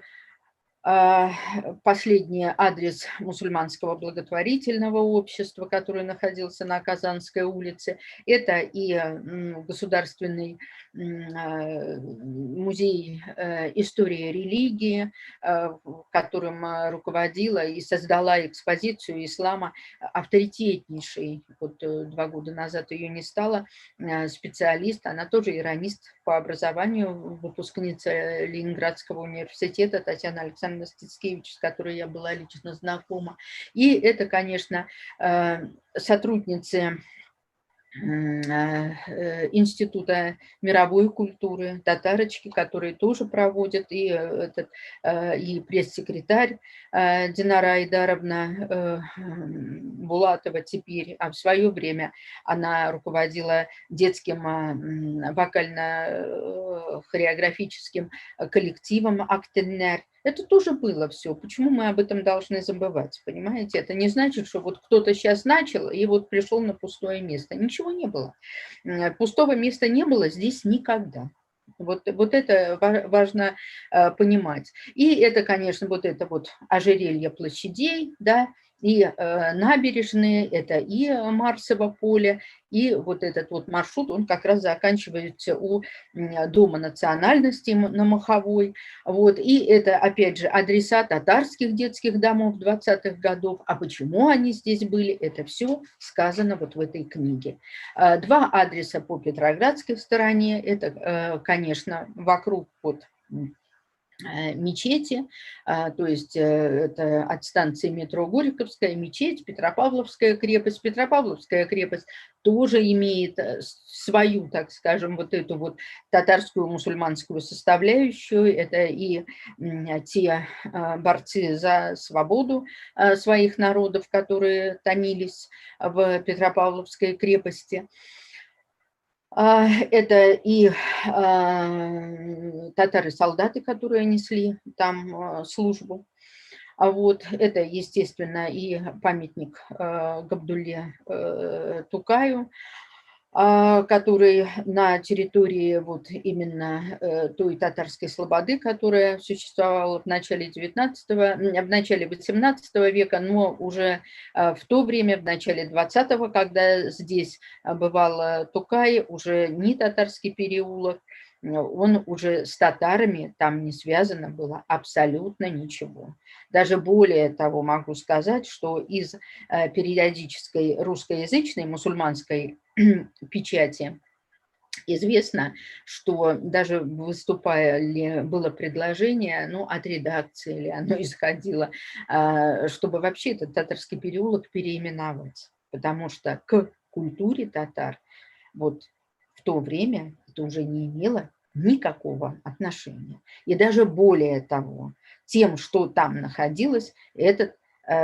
[SPEAKER 3] последний адрес мусульманского благотворительного общества, который находился на Казанской улице. Это и Государственный музей истории религии, которым руководила и создала экспозицию ислама авторитетнейший. Вот 2 года назад ее не стало, специалист, она тоже иронист по образованию, выпускница Ленинградского университета Татьяна Александровна Стецкевич, с которой я была лично знакома. И это, конечно, сотрудницы Института мировой культуры, татарочки, которые тоже проводят, и пресс-секретарь Динара Айдаровна Булатова теперь, а в свое время она руководила детским вокально-хореографическим коллективом «Актеннер». Это тоже было все. Почему мы об этом должны забывать, понимаете? Это не значит, что вот кто-то сейчас начал и вот пришел на пустое место. Ничего не было. Пустого места не было здесь никогда. Вот это важно понимать. И это, конечно, вот это вот ожерелье площадей, да, и набережные, это и Марсово поле, и вот этот вот маршрут, он как раз заканчивается у Дома национальности на Маховой. Вот, и это, опять же, адреса татарских детских домов 20-х годов. А почему они здесь были, это все сказано вот в этой книге. 2 адреса по Петроградской стороне, это, конечно, вокруг вот мечети, то есть это от станции метро Горьковская, мечеть, Петропавловская крепость. Петропавловская крепость тоже имеет свою, так скажем, вот эту вот татарскую мусульманскую составляющую. Это и те борцы за свободу своих народов, которые томились в Петропавловской крепости. Это и татары-солдаты, которые несли там службу. Вот это, естественно, и памятник Габдулле Тукаю. который на территории вот именно той татарской слободы, которая существовала в начале 18 века, но уже в то время, в начале 20-го, когда здесь бывал Тукай, уже не татарский переулок, он уже с татарами там не связано было абсолютно ничего. Даже более того могу сказать, что из периодической русскоязычной мусульманской печати известно, что даже выступая было предложение, ну, от редакции ли оно исходило, чтобы вообще этот татарский переулок переименовать, потому что к культуре татар вот в то время это уже не имело никакого отношения. И даже более того, тем, что там находилось, это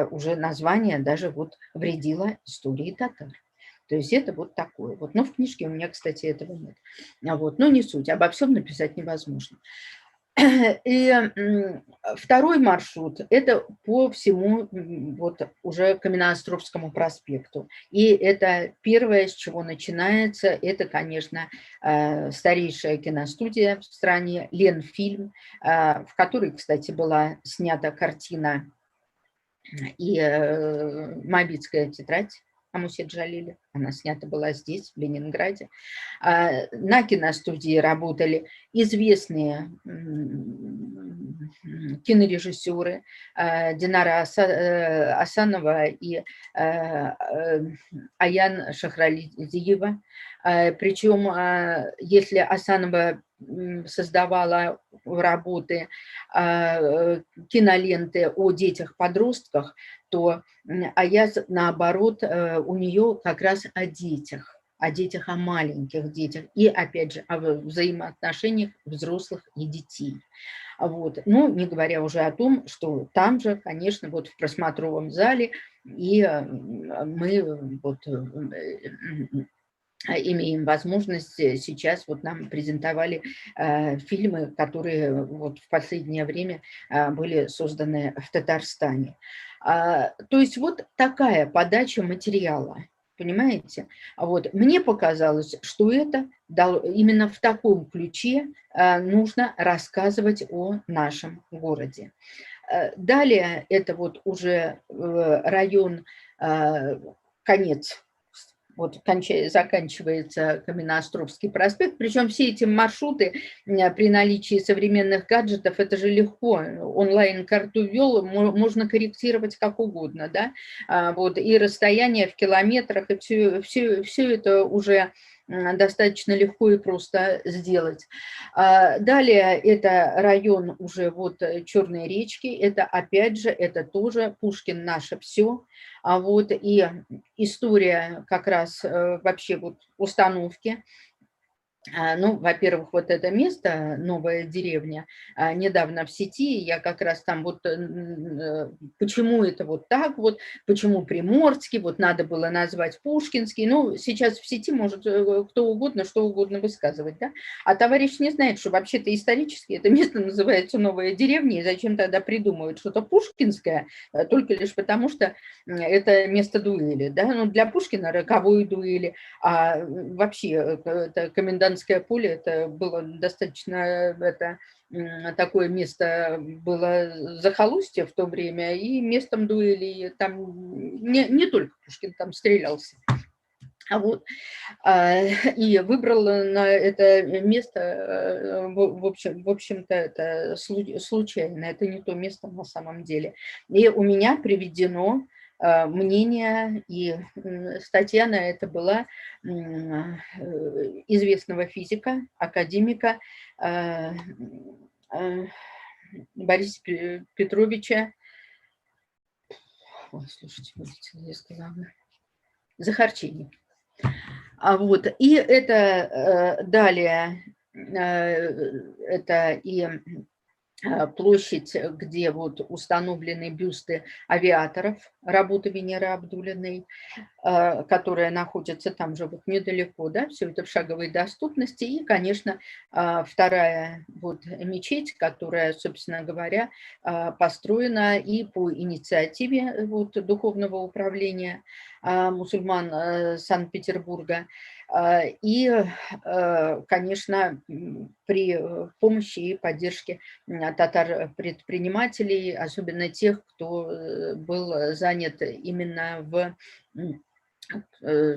[SPEAKER 3] уже название даже вот вредило истории татар. То есть это вот такое вот. Но в книжке у меня, кстати, этого нет. Вот. Но не суть, обо всем написать невозможно. И второй маршрут – это по всему вот уже Каменноостровскому проспекту. И это первое, с чего начинается, это, конечно, старейшая киностудия в стране «Ленфильм», в которой, кстати, была снята картина и «Моабитская тетрадь» Амусе Джалиля. Она снята была здесь, в Ленинграде. На киностудии работали известные кинорежиссеры Динара Асанова и Аян Шахралидиева. Причем, если Асанова создавала работы, киноленты о детях-подростках, то Аяз, наоборот, у нее как раз о детях, о маленьких детях и, опять же, о взаимоотношениях взрослых и детей. Вот. Ну, не говоря уже о том, что там же, конечно, вот в просмотровом зале и мы вот имеем возможность сейчас, вот нам презентовали фильмы, которые вот в последнее время были созданы в Татарстане. То есть вот такая подача материала, понимаете? Вот. Мне показалось, что это именно в таком ключе нужно рассказывать о нашем городе. Далее это вот уже район, конец. Вот заканчивается Каменноостровский проспект. Причем все эти маршруты при наличии современных гаджетов, это же легко. Онлайн-карту ввел, можно корректировать как угодно. Да? Вот, и расстояние в километрах, и все это уже достаточно легко и просто сделать. Далее это район уже вот Черной речки. Это опять же, это тоже Пушкин наше все. Вот, и история как раз вообще вот установки. Ну, во-первых, вот это место, новая деревня, недавно в сети, я как раз там вот, почему это вот так вот, почему Приморский, вот надо было назвать Пушкинский, ну, сейчас в сети может кто угодно, что угодно высказывать, да, а товарищ не знает, что вообще-то исторически это место называется новая деревня, и зачем тогда придумывают что-то пушкинское, только лишь потому, что это место дуэли, да, ну, для Пушкина роковой дуэли, а вообще это комендантское поле, это было достаточно, это такое место было захолустье в то время, и местом дуэли там не только Пушкин там стрелялся. Вот. И выбрал на это место, в общем-то, это случайно, это не то место на самом деле. И у меня приведено мнение, и статья на это была известного физика, академика Бориса Петровича, ой, слушайте, вылетело из головы, Захарченко. Вот, и это далее, это и площадь, где вот установлены бюсты авиаторов, работы Венеры Абдуллиной, которая находится там же вот недалеко, да, все это в шаговой доступности. И, конечно, вторая вот мечеть, которая, собственно говоря, построена и по инициативе вот духовного управления мусульман Санкт-Петербурга. И, конечно, при помощи и поддержке татар-предпринимателей, особенно тех, кто был занят именно в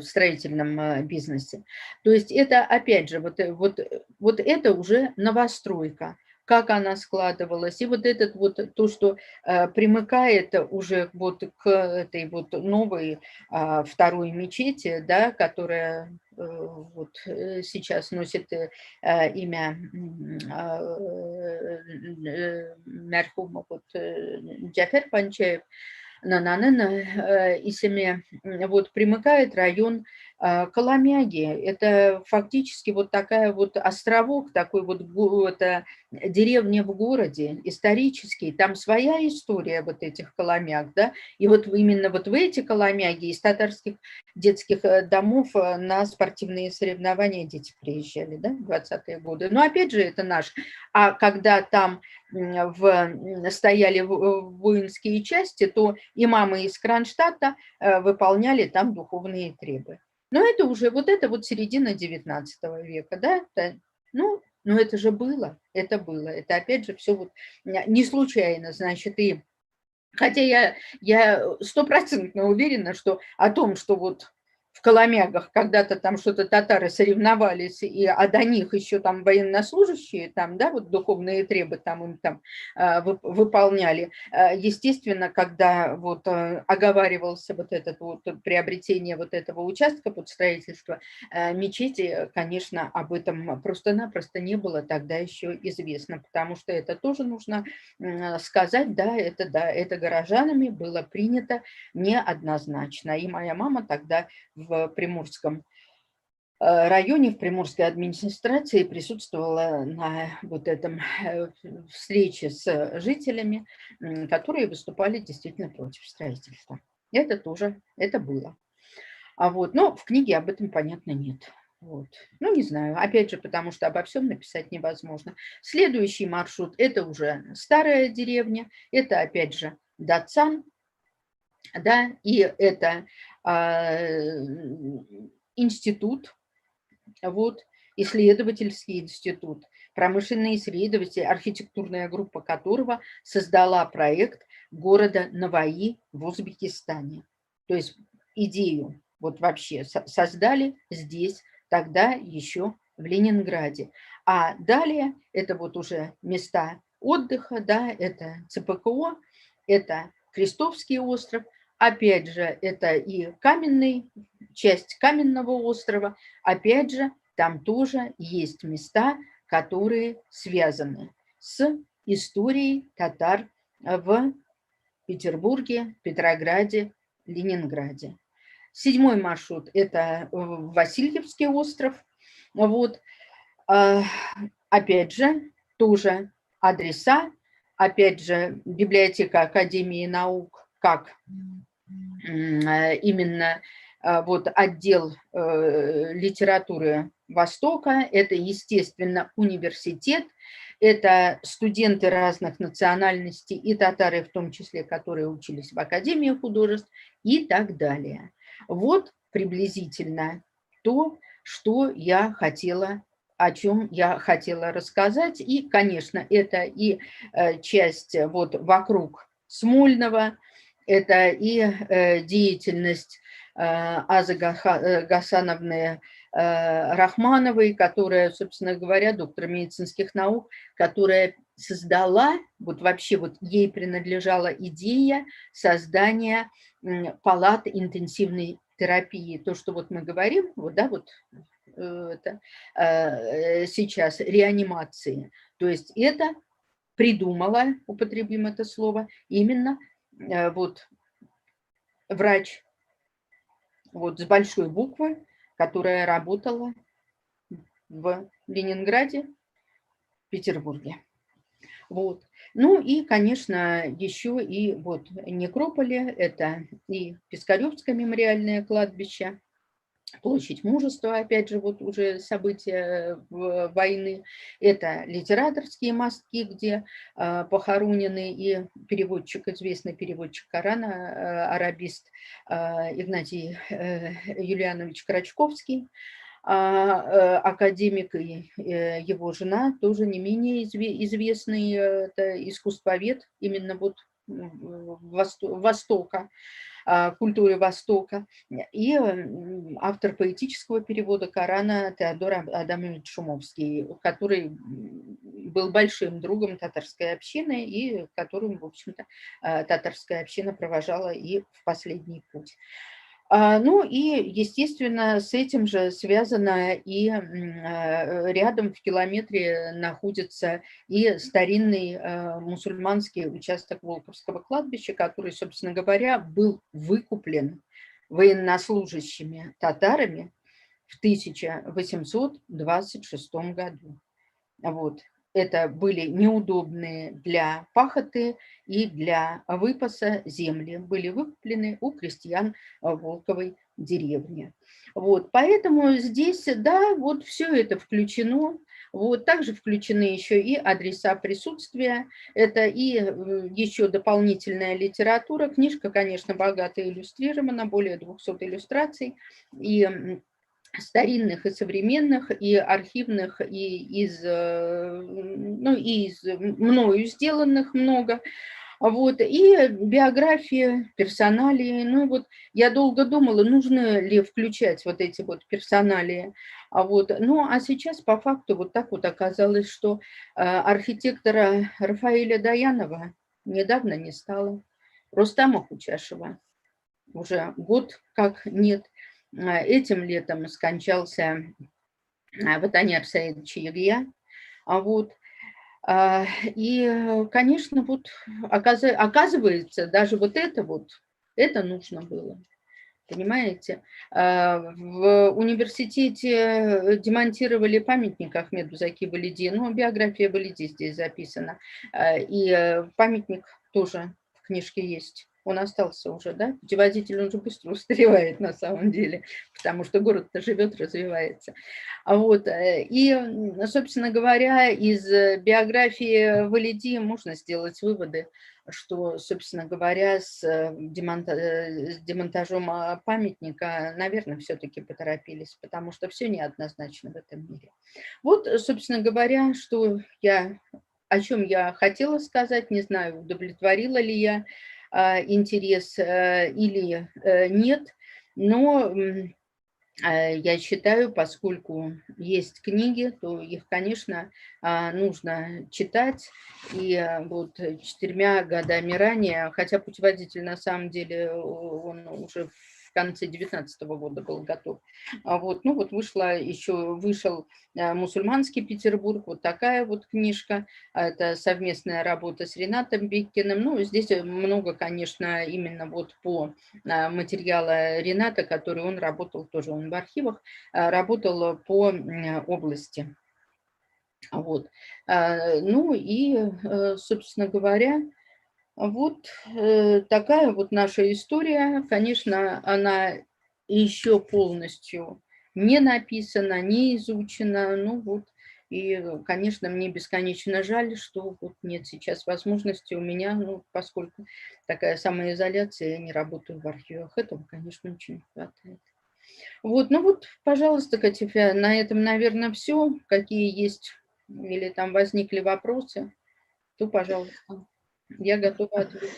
[SPEAKER 3] строительном бизнесе. То есть это, опять же, вот это уже новостройка, как она складывалась, и вот этот вот то, что примыкает уже вот к этой вот новой второй мечети, да, которая вот сейчас носит имя мәрхума вот Джафер Панчаев, Нананын исеме вот примыкает район Коломяги. Это фактически вот такая вот островок, такой вот это деревня в городе, исторический. Там своя история вот этих Коломяг, да. И вот именно вот в эти Коломяги из татарских детских домов на спортивные соревнования дети приезжали, да, в 20-е годы. Но опять же, это наш. А когда там стояли воинские части, то имамы из Кронштадта выполняли там духовные требы. Но это уже, вот это вот середина 19 века, да, ну, но это же было, это было. Это опять же все вот не случайно, значит, и хотя я стопроцентно уверена, что о том, что вот в Коломягах когда-то там что-то татары соревновались, а до них еще там военнослужащие, там, да, вот духовные требы там им там выполняли. Естественно, когда вот оговаривался вот это вот приобретение вот этого участка под строительство мечети, конечно, об этом просто-напросто не было тогда еще известно, потому что это тоже нужно сказать, да, это горожанами было принято неоднозначно. И моя мама тогда в Приморском районе, в Приморской администрации присутствовала на вот этом встрече с жителями, которые выступали действительно против строительства. Это тоже, это было. Но в книге об этом, понятно, нет. Вот. Ну, не знаю, опять же, потому что обо всем написать невозможно. Следующий маршрут – это уже старая деревня, это, опять же, Дацан, да, и это институт, вот, исследовательский институт, промышленные исследователи, архитектурная группа которого создала проект города Наваи в Узбекистане. То есть идею вот вообще создали здесь, тогда еще в Ленинграде. А далее это вот уже места отдыха, да, это ЦПКО, это Крестовский остров, опять же, это и часть Каменного острова, опять же, там тоже есть места, которые связаны с историей татар в Петербурге, Петрограде, Ленинграде. 7-й маршрут – это Васильевский остров. Вот. Опять же, тоже адреса. Опять же, библиотека Академии наук, как именно вот отдел литературы Востока, это, естественно, университет, это студенты разных национальностей, и татары в том числе, которые учились в Академии художеств и так далее. Вот приблизительно то, что я хотела, о чем я хотела рассказать. И, конечно, это и часть вот вокруг Смольного, это и деятельность Азы Гасановны Рахмановой, которая, собственно говоря, доктор медицинских наук, которая создала, вот вообще вот ей принадлежала идея создания палат интенсивной терапии. То, что вот мы говорим, вот, да, вот это, сейчас реанимации. То есть это придумала, употребим это слово, именно вот врач вот с большой буквы, которая работала в Ленинграде, Петербурге. Вот. Ну и, конечно, еще и вот некрополи, это и Пискаревское мемориальное кладбище, Площадь мужества, опять же, вот уже события войны. Это литераторские мостки, где похоронены и переводчик, известный переводчик Корана, арабист Игнатий Юлианович Крачковский, академик и его жена, тоже не менее известный искусствовед именно вот Востока, культуры Востока, и автор поэтического перевода Корана Теодор Адамович Шумовский, который был большим другом татарской общины и которым, в общем-то, татарская община провожала и в последний путь. Ну и, естественно, с этим же связано и рядом в километре находится и старинный мусульманский участок Волковского кладбища, который, собственно говоря, был выкуплен военнослужащими татарами в 1826 году. Вот. Это были неудобные для пахоты и для выпаса земли, были выкуплены у крестьян Волковой деревни. Вот. Поэтому здесь, да, вот все это включено. Вот. Также включены еще и адреса присутствия, это и еще дополнительная литература. Книжка, конечно, богато иллюстрирована, более 200 иллюстраций, и старинных и современных, и архивных, и из мною сделанных много. Вот, и биографии, персоналии. Ну вот я долго думала, нужно ли включать вот эти вот персоналии. Ну а сейчас по факту вот так вот оказалось, что архитектора Рафаэля Даянова недавно не стало. Рустама Хучашева уже год как нет. Этим летом скончался Ватаняр Саидович Ягья. И, конечно, вот оказывается, даже вот это нужно было. Понимаете? В университете демонтировали памятник Ахмеду Заки Валиди, но биография Валиди здесь записана. И памятник тоже в книжке есть. Он остался уже, да? Путеводитель, он же быстро устаревает на самом деле, потому что город-то живет, развивается. И, собственно говоря, из биографии Валиди можно сделать выводы, что, собственно говоря, с демонтажом памятника, наверное, все-таки поторопились, потому что все неоднозначно в этом мире. Вот, собственно говоря, о чем я хотела сказать, не знаю, удовлетворила ли я интерес или нет, но я считаю, поскольку есть книги, то их, конечно, нужно читать. И вот 4 годами ранее, хотя путеводитель на самом деле он уже в конце 2019 года был готов. Вышел «Мусульманский Петербург», вот такая вот книжка. Это совместная работа с Ренатом Беккиным. Ну, здесь много, конечно, именно вот по материала Рената, который он работал тоже, он в архивах, работал по области. Собственно говоря, вот такая вот наша история. Конечно, она еще полностью не написана, не изучена. И, конечно, мне бесконечно жаль, что вот нет сейчас возможности у меня, поскольку такая самоизоляция, я не работаю в архивах. Этого, конечно, очень хватает. Пожалуйста, Катя, на этом, наверное, все. Какие есть или там возникли вопросы, то, пожалуйста. Я готова ответить.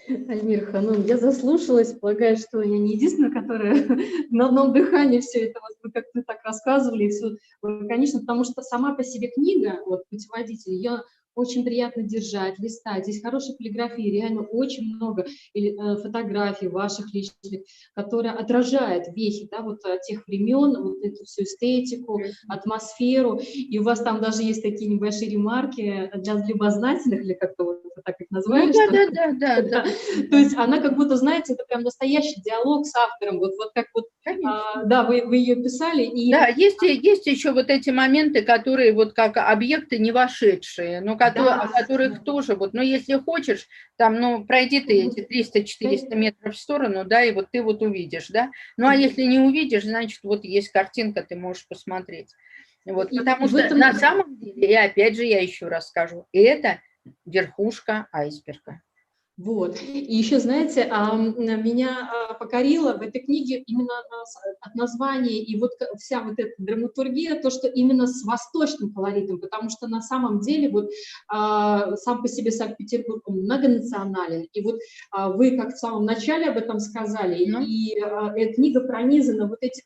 [SPEAKER 2] Альмира, я заслушалась, полагаю, что я не единственная, которая на одном дыхании все это, вы как-то так рассказывали, и все, конечно, потому что сама по себе книга, путеводитель, ее очень приятно держать, листать. Здесь хорошей полиграфии, реально очень много фотографий ваших личных, которые отражают вехи, тех времен, эту всю эстетику, атмосферу. И у вас там даже есть такие небольшие ремарки для любознательных, или как-то вы так их назвали?
[SPEAKER 3] Да.
[SPEAKER 2] То есть она как будто, знаете, это прям настоящий диалог с автором, вы ее писали. И...
[SPEAKER 3] Да, есть еще вот эти моменты, которые вот как объекты не вошедшие, но которых тоже, вот, ну, если хочешь, там, ну, пройди ты эти 300-400 метров в сторону, да, и вот ты вот увидишь, да. Ну, а если не увидишь, значит, вот есть картинка, ты можешь посмотреть. Вот, потому что
[SPEAKER 2] этом...
[SPEAKER 3] на самом деле, и опять же я еще раз скажу, это верхушка айсберга.
[SPEAKER 2] Вот. И еще, знаете, меня покорило в этой книге именно от названия и вот вся вот эта драматургия, то, что именно с восточным колоритом, потому что на самом деле вот сам по себе Санкт-Петербург многонационален. И вот вы, как в самом начале об этом сказали, и книга пронизана вот этим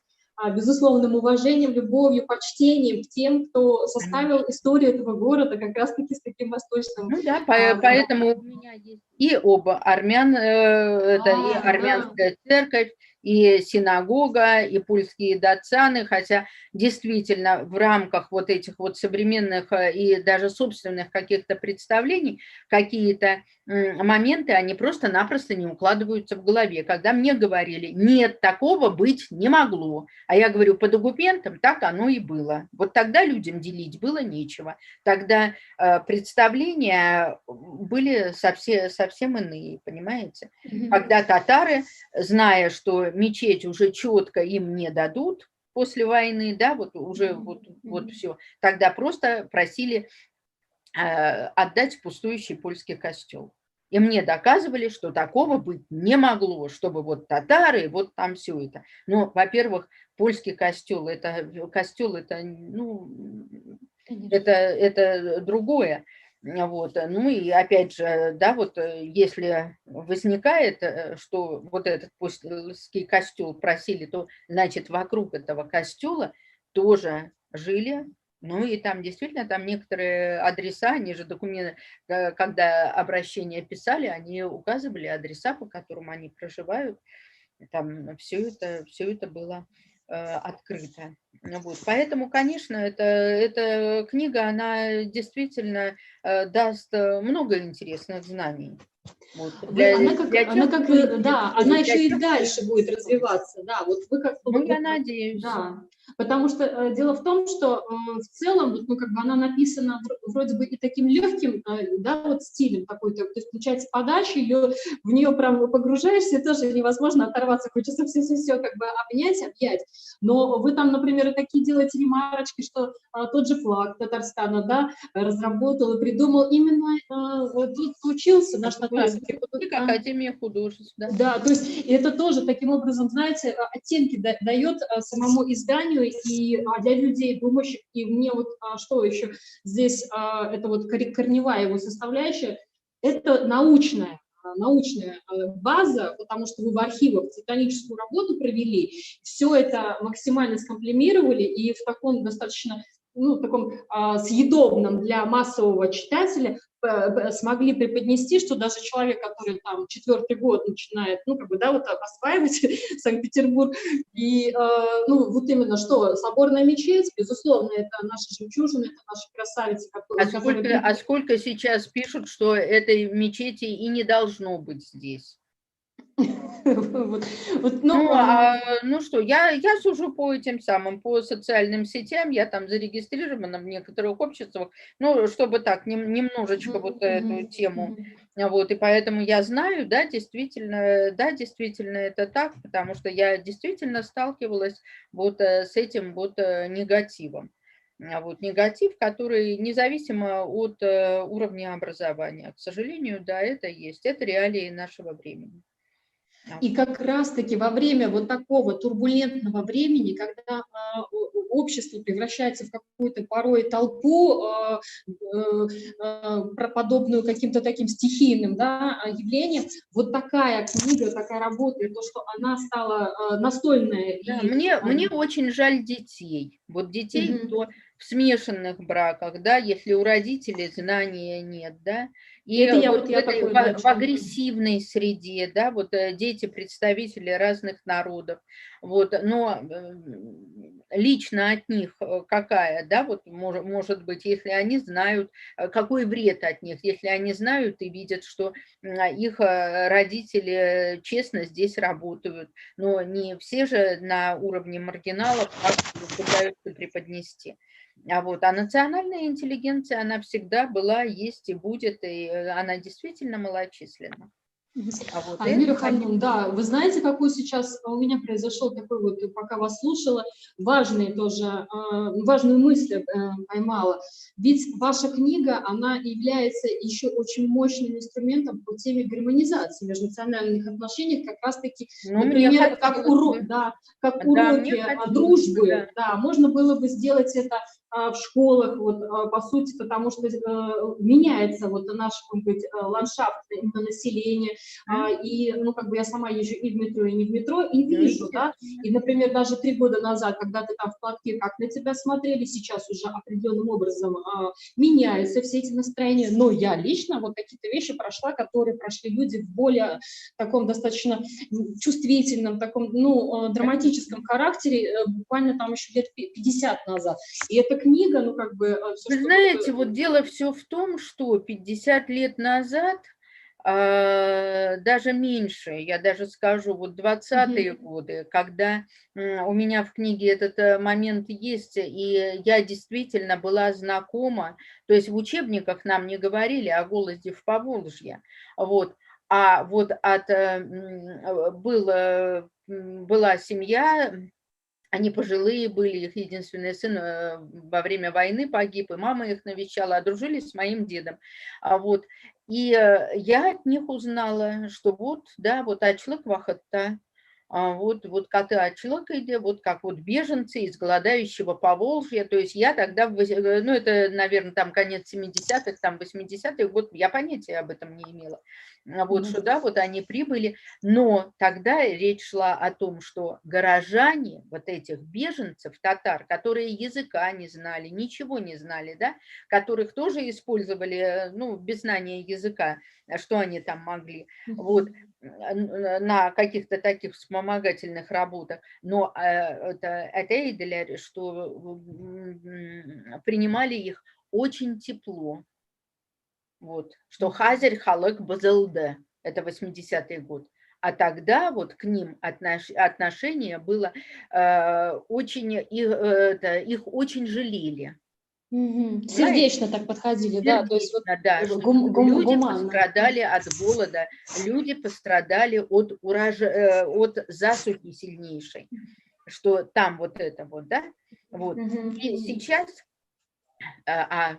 [SPEAKER 2] безусловным уважением, любовью, почтением к тем, кто составил историю этого города как раз-таки с таким восточным...
[SPEAKER 3] Ну да, поэтому у меня есть и оба армян, это и армянская церковь, и синагога, и польские датсаны, хотя действительно в рамках вот этих вот современных и даже собственных каких-то представлений какие-то моменты, они просто-напросто не укладываются в голове. Когда мне говорили, нет, такого быть не могло, а я говорю, по документам так оно и было. Вот тогда людям делить было нечего. Тогда представления были совсем иные, понимаете? Когда татары, зная, что мечеть уже четко им не дадут после войны, да, вот уже вот все, тогда просто просили отдать пустующий польский костел. И мне доказывали, что такого быть не могло, чтобы вот татары, вот там все это. Но, во-первых, польский костел, ну, это другое. Вот. Ну и опять же, да, вот если возникает, что вот этот польский костел просили, то значит вокруг этого костела тоже жили. Ну и там действительно, там некоторые адреса, они же документы, когда обращения писали, они указывали адреса, по которым они проживают. Там все это было открыто. Вот. Поэтому, конечно, эта книга, она действительно даст много интересных знаний. Вот.
[SPEAKER 2] Она еще и дальше будет развиваться, да, вот вы как...
[SPEAKER 3] Ну, я надеюсь.
[SPEAKER 2] Да, потому что дело в том, что в целом, ну, как бы она написана вроде бы и таким легким, да, вот стилем такой-то, то есть, получается, подача, в нее прям погружаешься, и тоже невозможно оторваться, хочется все как бы обнять, но вы там, например, и такие делаете ремарочки, что тот же флаг Татарстана, да, разработал и придумал именно тут учился наш татарский.
[SPEAKER 3] Академия художеств, да.
[SPEAKER 2] Да, то есть это тоже таким образом, знаете, оттенки дает самому изданию и для людей, думающих. И мне вот что еще здесь, это вот корневая его составляющая, это научная база, потому что вы в архивах титаническую работу провели, все это максимально скомплимировали и в таком достаточно, ну, таком съедобном для массового читателя смогли преподнести, что даже человек, который там 4-й год начинает, ну, как бы, да, вот осваивать Санкт-Петербург, и, ну, вот именно что, соборная мечеть, безусловно, это наши жемчужины, это наши красавицы, которые...
[SPEAKER 3] А сколько сейчас пишут, что этой мечети и не должно быть здесь? Ну что, я сужу по этим самым, по социальным сетям, я там зарегистрирована в некоторых обществах, ну, чтобы так, немножечко вот эту тему, вот, и поэтому я знаю, да, действительно это так, потому что я действительно сталкивалась вот с этим вот негативом. Вот, негатив, который независимо от уровня образования. К сожалению, да, это есть, это реалии нашего времени.
[SPEAKER 2] И как раз-таки во время вот такого турбулентного времени, когда общество превращается в какую-то порой толпу, подобную каким-то таким стихийным, да, явлениям, вот такая книга, такая работа, и то, что она стала настольная.
[SPEAKER 3] Да, мне очень жаль детей. Вот детей, кто в смешанных браках, да, если у родителей знания нет, да, и вот в агрессивной среде, да, вот дети представители разных народов, вот, но лично от них какая, да, вот может быть, если они знают, какой вред от них, если они знают и видят, что их родители честно здесь работают, но не все же на уровне маргиналов пытаются преподнести. А национальная интеллигенция, она всегда была, есть и будет, и она действительно малочисленна.
[SPEAKER 2] Альмира Ханум, да, вы знаете, какой сейчас у меня произошел такой вот, пока вас слушала, важную мысль поймала. Ведь ваша книга, она является еще очень мощным инструментом по теме гармонизации межнациональных отношений, как раз-таки, например, как уроки дружбы. Да, можно было бы сделать это в школах, вот, по сути, потому что меняется вот наш, может быть, ландшафт именно населения, и, ну, как бы я сама езжу и в метро, и не в метро, и вижу, да, и, например, даже 3 года назад, когда ты там в платке, как на тебя смотрели, сейчас уже определенным образом меняются все эти настроения, но я лично вот какие-то вещи прошла, которые прошли люди в более таком достаточно чувствительном, таком, ну, драматическом характере, буквально там еще лет 50 назад, и эта книга, ну, как бы...
[SPEAKER 3] Вы знаете, вот дело все в том, что 50 лет назад, даже меньше, я даже скажу, вот 20-е годы, когда у меня в книге этот момент есть, и я действительно была знакома, то есть в учебниках нам не говорили о голоде в Поволжье, вот, а вот была семья. Они пожилые были, их единственный сын во время войны погиб, и мама их навещала, одружились с моим дедом. И я от них узнала, что вот, да, вот ачлык вахытта, вот коты ачлык иде, вот как вот беженцы из голодающего Поволжья. То есть я тогда, ну это, наверное, там конец 70-х, там 80-х год, я понятия об этом не имела. Вот, что да, вот они прибыли, но тогда речь шла о том, что горожане вот этих беженцев, татар, которые языка не знали, ничего не знали, да, которых тоже использовали, ну, без знания языка, что они там могли, вот, на каких-то таких вспомогательных работах, но это идея, что принимали их очень тепло. Вот, что Хазарь Халык Базылды, это 80-й год. А тогда вот к ним отношение было очень, их очень жалели.
[SPEAKER 2] Сердечно так подходили,
[SPEAKER 3] да, то есть вот, да, люди пострадали от голода, люди пострадали от засухи сильнейшей, что там вот это вот, да, вот. И сейчас,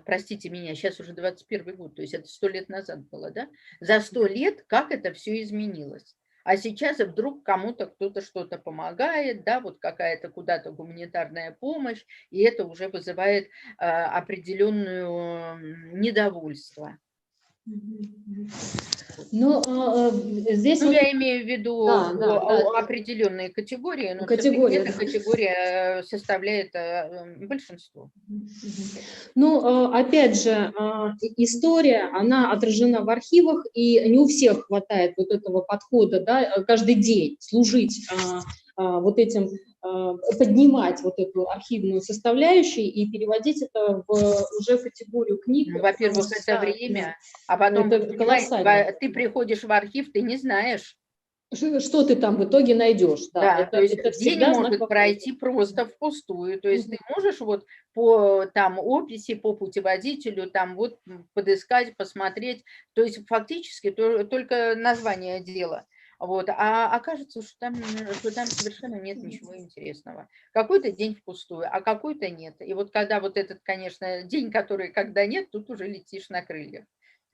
[SPEAKER 3] простите меня, сейчас уже 21 год, то есть это 100 лет назад было, да, за 100 лет как это все изменилось. А сейчас вдруг кому-то кто-то что-то помогает, да, вот какая-то куда-то гуманитарная помощь, и это уже вызывает определенное недовольство.
[SPEAKER 2] Ну, здесь
[SPEAKER 3] ну,
[SPEAKER 2] вот...
[SPEAKER 3] я имею в виду определенные категории, но эта категория составляет большинство.
[SPEAKER 2] Ну, опять же, история, она отражена в архивах, и не у всех хватает вот этого подхода, да, каждый день служить вот этим, поднимать вот эту архивную составляющую и переводить это уже в категорию книг.
[SPEAKER 3] Ну, во-первых, это время, а потом ты приходишь в архив, ты не знаешь,
[SPEAKER 2] что ты там в итоге найдешь.
[SPEAKER 3] Да, то есть день может пройти просто впустую. То есть ты можешь вот по там описи, по путеводителю там вот подыскать, посмотреть. То есть фактически только название дела. Вот. А окажется, что там совершенно нет ничего интересного. Какой-то день впустую, а какой-то нет. И вот когда вот этот, конечно, день, который когда нет, тут уже летишь на крыльях.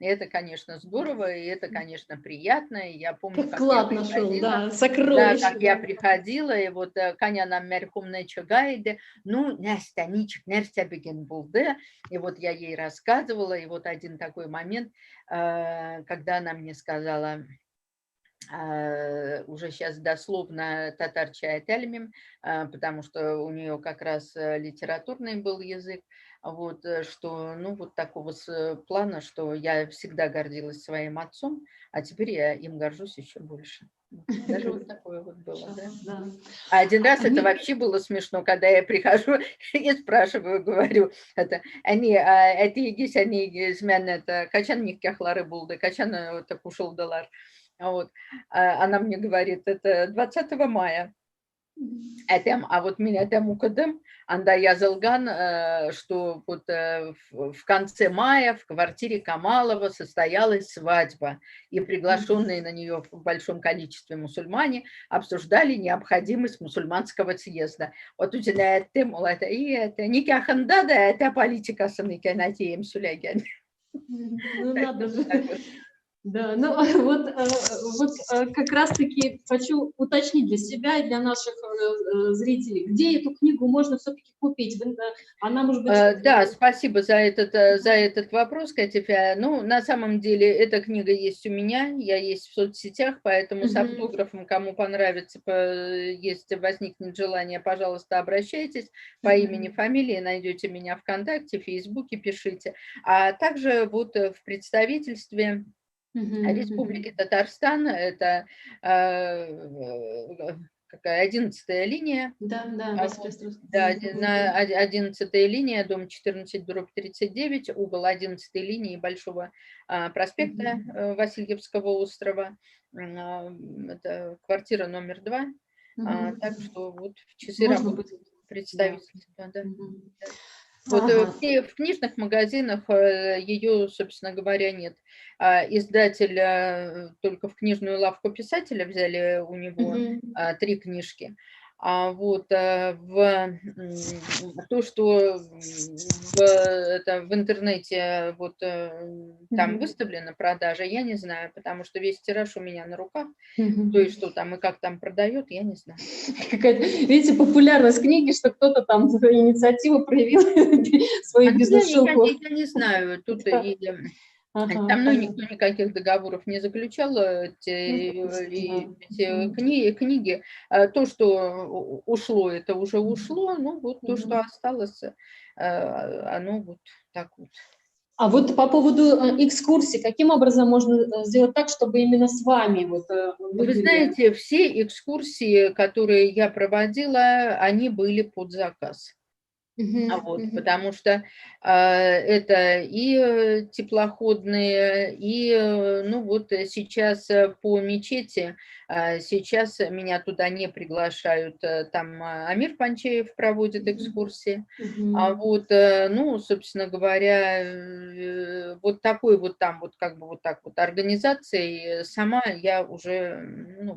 [SPEAKER 3] И это, конечно, здорово, и это, конечно, приятно. И я помню, как
[SPEAKER 2] клад нашел, да, сокровище.
[SPEAKER 3] Да, как я приходила, и вот Каня нам мәрхумне чагайды, ну, нәстаничек, нәрсәбеген булды. И вот я ей рассказывала, и вот один такой момент, когда она мне сказала, уже сейчас дословно татарча айтәлмим, потому что у нее как раз литературный был язык, вот, что, ну, вот такого плана, что я всегда гордилась своим отцом, а теперь я им горжусь еще больше. Даже вот такое вот было, да? А один раз это вообще было смешно, когда я прихожу и спрашиваю, говорю, это егис, они из меня, это качан никаких булды, качан это кушал доллар. Вот. Она мне говорит, это 20 мая. Этем, а вот меня тем укадем, анда язылган, что вот в конце мая в квартире Камалова состоялась свадьба, и приглашенные на нее в большом количестве мусульмане обсуждали необходимость мусульманского съезда. Вот у тебя это, мол, это никаханда, да, это политика саныканатием суляган.
[SPEAKER 2] Ну, надо же. Да, ну вот как раз-таки хочу уточнить для себя и для наших зрителей, где эту книгу можно все-таки купить? Она, может быть...
[SPEAKER 3] Да, спасибо за этот вопрос, Катя. Ну, на самом деле, эта книга есть у меня, я есть в соцсетях, поэтому с автографом, кому понравится, если возникнет желание, пожалуйста, обращайтесь по имени, фамилии, найдете меня ВКонтакте, в Фейсбуке, пишите. А также вот в представительстве Республики Татарстан, это какая 11-я линия.
[SPEAKER 2] Да,
[SPEAKER 3] Да, на 11-я линия, дом 14/39, угол 11-й линии Большого проспекта Васильевского острова. Это квартира номер 2. Так что вот в часы работы представительства. Да. Вот в книжных магазинах ее, собственно говоря, нет. Издатель только в книжную лавку писателя взяли у него 3 книжки. А вот то, что в интернете вот там выставлена продажа, я не знаю, потому что весь тираж у меня на руках. То есть что там и как там продает, я не знаю.
[SPEAKER 2] Видите, популярность книги, что кто-то там инициативу проявил, свою бизнес-шилку.
[SPEAKER 3] Я не знаю, тут со мной никто никаких договоров не заключал. Эти книги, то, что ушло, это уже ушло, ну вот то, что осталось, оно вот так вот.
[SPEAKER 2] А вот по поводу экскурсий, каким образом можно сделать так, чтобы именно с вами вот
[SPEAKER 3] Вы знаете, все экскурсии, которые я проводила, они были под заказ. Потому что это и теплоходные, и ну вот сейчас по мечети, сейчас меня туда не приглашают, там Амир Панчеев проводит экскурсии, ну, собственно говоря, вот такой вот там вот как бы вот так вот организацией сама я уже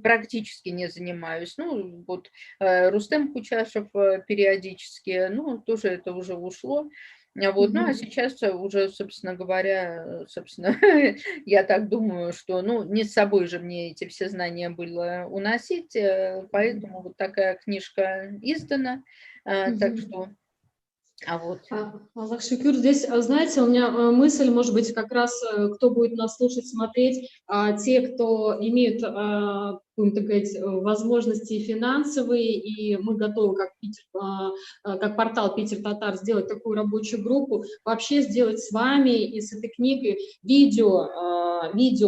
[SPEAKER 3] практически не занимаюсь. Ну, вот Рустем Кучашев периодически, ну, тоже это уже ушло. Вот. Ну, а сейчас уже, собственно говоря, я так думаю, что, ну, не с собой же мне эти все знания было уносить, поэтому вот такая книжка издана, так что...
[SPEAKER 2] Аллах шукюр, здесь, знаете, у меня мысль, может быть, как раз, кто будет нас слушать, смотреть, те, кто имеют, будем так говорить, возможности финансовые, и мы готовы, как портал Питер Татар, сделать такую рабочую группу, вообще сделать с вами и с этой книгой видео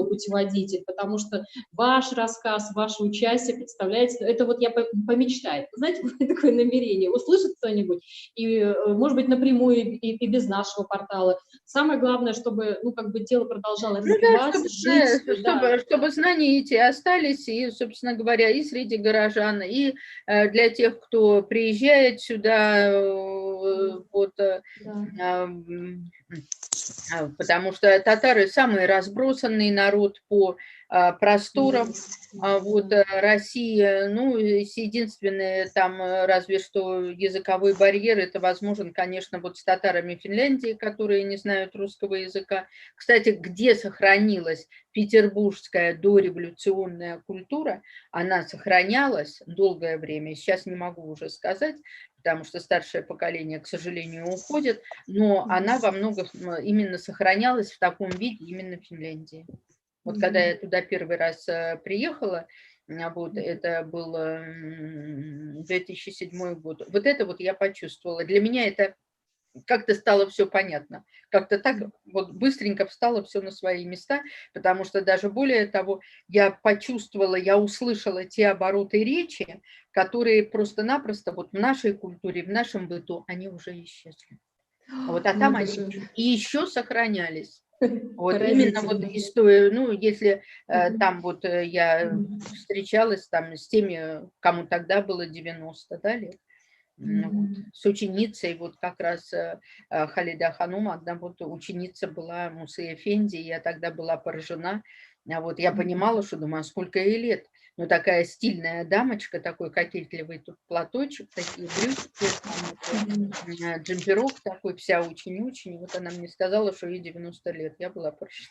[SPEAKER 2] путеводитель, потому что ваш рассказ, ваше участие, представляете, это вот я помечтаю. Знаете, такое намерение, услышать кто-нибудь, и, может быть, напрямую и без нашего портала. Самое главное, чтобы, ну, как бы дело продолжало развиваться,
[SPEAKER 3] чтобы знания эти остались, и, собственно говоря, и среди горожан, и для тех, кто приезжает сюда, вот, потому что татары самый разбросанный народ по просторам вот России, ну, единственное там разве что языковой барьер, это возможен, конечно, вот с татарами Финляндии, которые не знают русского языка. Кстати, где сохранилась петербургская дореволюционная культура, она сохранялась долгое время, сейчас не могу уже сказать, потому что старшее поколение, к сожалению, уходит, но она во многом именно сохранялась в таком виде именно в Финляндии. Вот когда я туда первый раз приехала, вот это был 2007 год, вот это вот я почувствовала. Для меня это как-то стало все понятно, как-то так вот быстренько встало все на свои места, потому что даже более того, я почувствовала, я услышала те обороты речи, которые просто-напросто вот в нашей культуре, в нашем быту, они уже исчезли. Вот, а там они и еще сохранялись. Вот именно вот
[SPEAKER 2] Поразительно.
[SPEAKER 3] история, ну, если
[SPEAKER 2] Мгм.
[SPEAKER 3] там вот я
[SPEAKER 2] Мгм.
[SPEAKER 3] встречалась там с теми, кому тогда было 90, да, лет, вот,
[SPEAKER 2] Мгм.
[SPEAKER 3] с ученицей, вот как раз Халида Ханум, одна вот ученица была Мусы Эфенди, я тогда была поражена, вот я понимала, что думаю, а сколько ей лет, ну, такая стильная дамочка, такой кокетливый тут платочек, такие брючки, там это,
[SPEAKER 2] Мгм.
[SPEAKER 3] джемперок такой, вся очень-очень, вот она мне сказала, что ей 90 лет, я была поражена.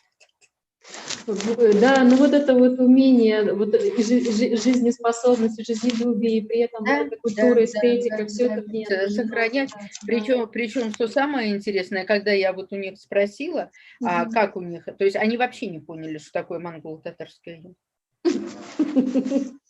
[SPEAKER 2] Да, ну вот это вот умение, вот жизнеспособность, жизнелюбие, и при этом вот
[SPEAKER 3] Да,
[SPEAKER 2] эта
[SPEAKER 3] да,
[SPEAKER 2] культура,
[SPEAKER 3] да, да,
[SPEAKER 2] эстетика, все
[SPEAKER 3] да,
[SPEAKER 2] это в ней
[SPEAKER 3] вот,
[SPEAKER 2] отражено.
[SPEAKER 3] сохранять. Причем, что самое интересное, когда я вот у них спросила, а
[SPEAKER 2] Мгм.
[SPEAKER 3] как у них, то есть они вообще не поняли, что такое монголо-татарское язык.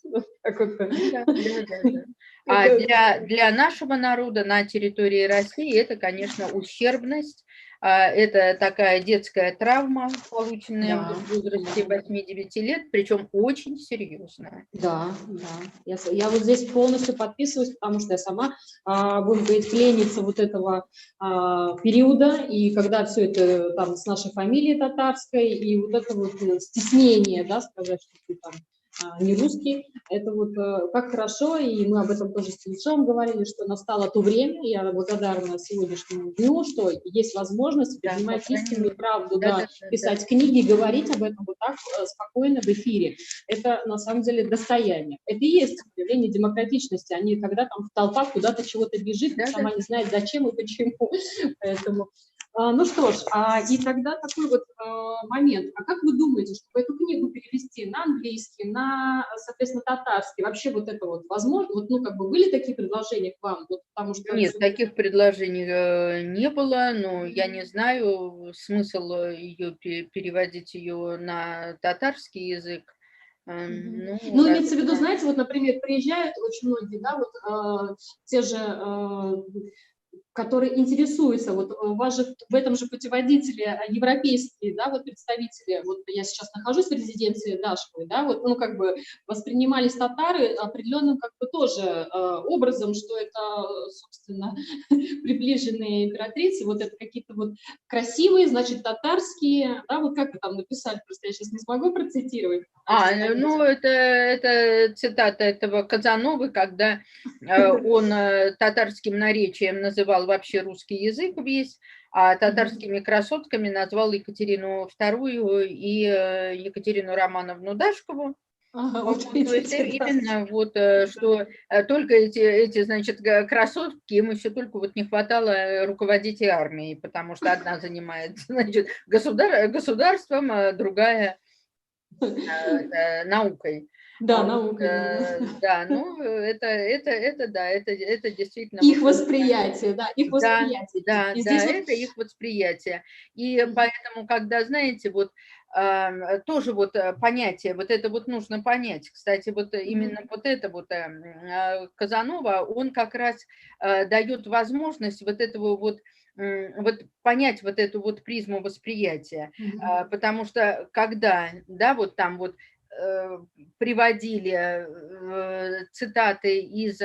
[SPEAKER 2] Вот так вот.
[SPEAKER 3] Да, да, да, да. А
[SPEAKER 2] Это
[SPEAKER 3] для нашего народа на территории России это, конечно, ущербность, это такая детская травма, полученная
[SPEAKER 2] да,
[SPEAKER 3] в возрасте
[SPEAKER 2] да.
[SPEAKER 3] 8-9 лет, причем очень серьезная.
[SPEAKER 2] Да, да. Я вот здесь полностью подписываюсь, потому что я сама, будем говорить, пленница вот этого периода, и когда все это там с нашей фамилией татарской, и вот это вот стеснение, да, сказать, что ты там не русский, это вот как хорошо, и мы об этом тоже с Ильичом говорили, что настало то время, я благодарна сегодняшнему дню, что есть возможность
[SPEAKER 3] Да,
[SPEAKER 2] поднимать истину и
[SPEAKER 3] сохранение.
[SPEAKER 2] правду,
[SPEAKER 3] Да,
[SPEAKER 2] да,
[SPEAKER 3] да, да, да.
[SPEAKER 2] писать книги, говорить об этом вот так спокойно в эфире. Это на самом деле достояние. Это и есть явление демократичности, а не когда там в толпах куда-то чего-то бежит, и
[SPEAKER 3] Да, да.
[SPEAKER 2] сама не знает, зачем и почему. Поэтому, ну что ж, и тогда такой вот момент. А как вы думаете, чтобы эту книгу перевести на английский, на, соответственно, татарский, вообще вот это вот возможно? Вот, ну, как бы были такие предложения к вам? Вот, потому что
[SPEAKER 3] Нет, таких предложений не было, но я не знаю смысл ее переводить ее на татарский язык. Ну,
[SPEAKER 2] Ну, имеется в виду,
[SPEAKER 3] наверное,
[SPEAKER 2] знаете, вот, например, приезжают очень многие, да, вот те же которые интересуются, вот у вас же в этом же путеводителе европейские, да, вот представители, вот я сейчас нахожусь в резиденции Дашковой, да, вот, ну, как бы воспринимались татары определенным, как бы, тоже образом, что это, собственно, приближенные императрицы, вот это какие-то вот красивые, значит, татарские, да, вот как вы там написали, просто я сейчас не смогу процитировать,
[SPEAKER 3] ну, это цитата этого Казановы, когда он татарским наречием называл вообще русский язык весь, а татарскими красотками назвал Екатерину II и Екатерину Романовну Дашкову.
[SPEAKER 2] Ага, вот
[SPEAKER 3] Вот, то есть
[SPEAKER 2] видите, да.
[SPEAKER 3] именно вот, что только эти, значит, красотки, им еще только вот не хватало руководить армией, потому что одна занимается, значит, государством, а другая наукой.
[SPEAKER 2] Да, наука именно.
[SPEAKER 3] Да, ну, это да, это действительно
[SPEAKER 2] Их
[SPEAKER 3] вот
[SPEAKER 2] восприятие, да, их
[SPEAKER 3] да,
[SPEAKER 2] восприятие.
[SPEAKER 3] да,
[SPEAKER 2] И
[SPEAKER 3] да,
[SPEAKER 2] здесь вот
[SPEAKER 3] это их восприятие. И поэтому, когда, знаете, вот тоже вот понятие, вот это вот нужно понять. Кстати, вот именно вот это вот Казанова, он как раз дает возможность вот этого вот вот понять вот эту вот призму восприятия, потому что когда, да, вот там вот э, приводили цитаты из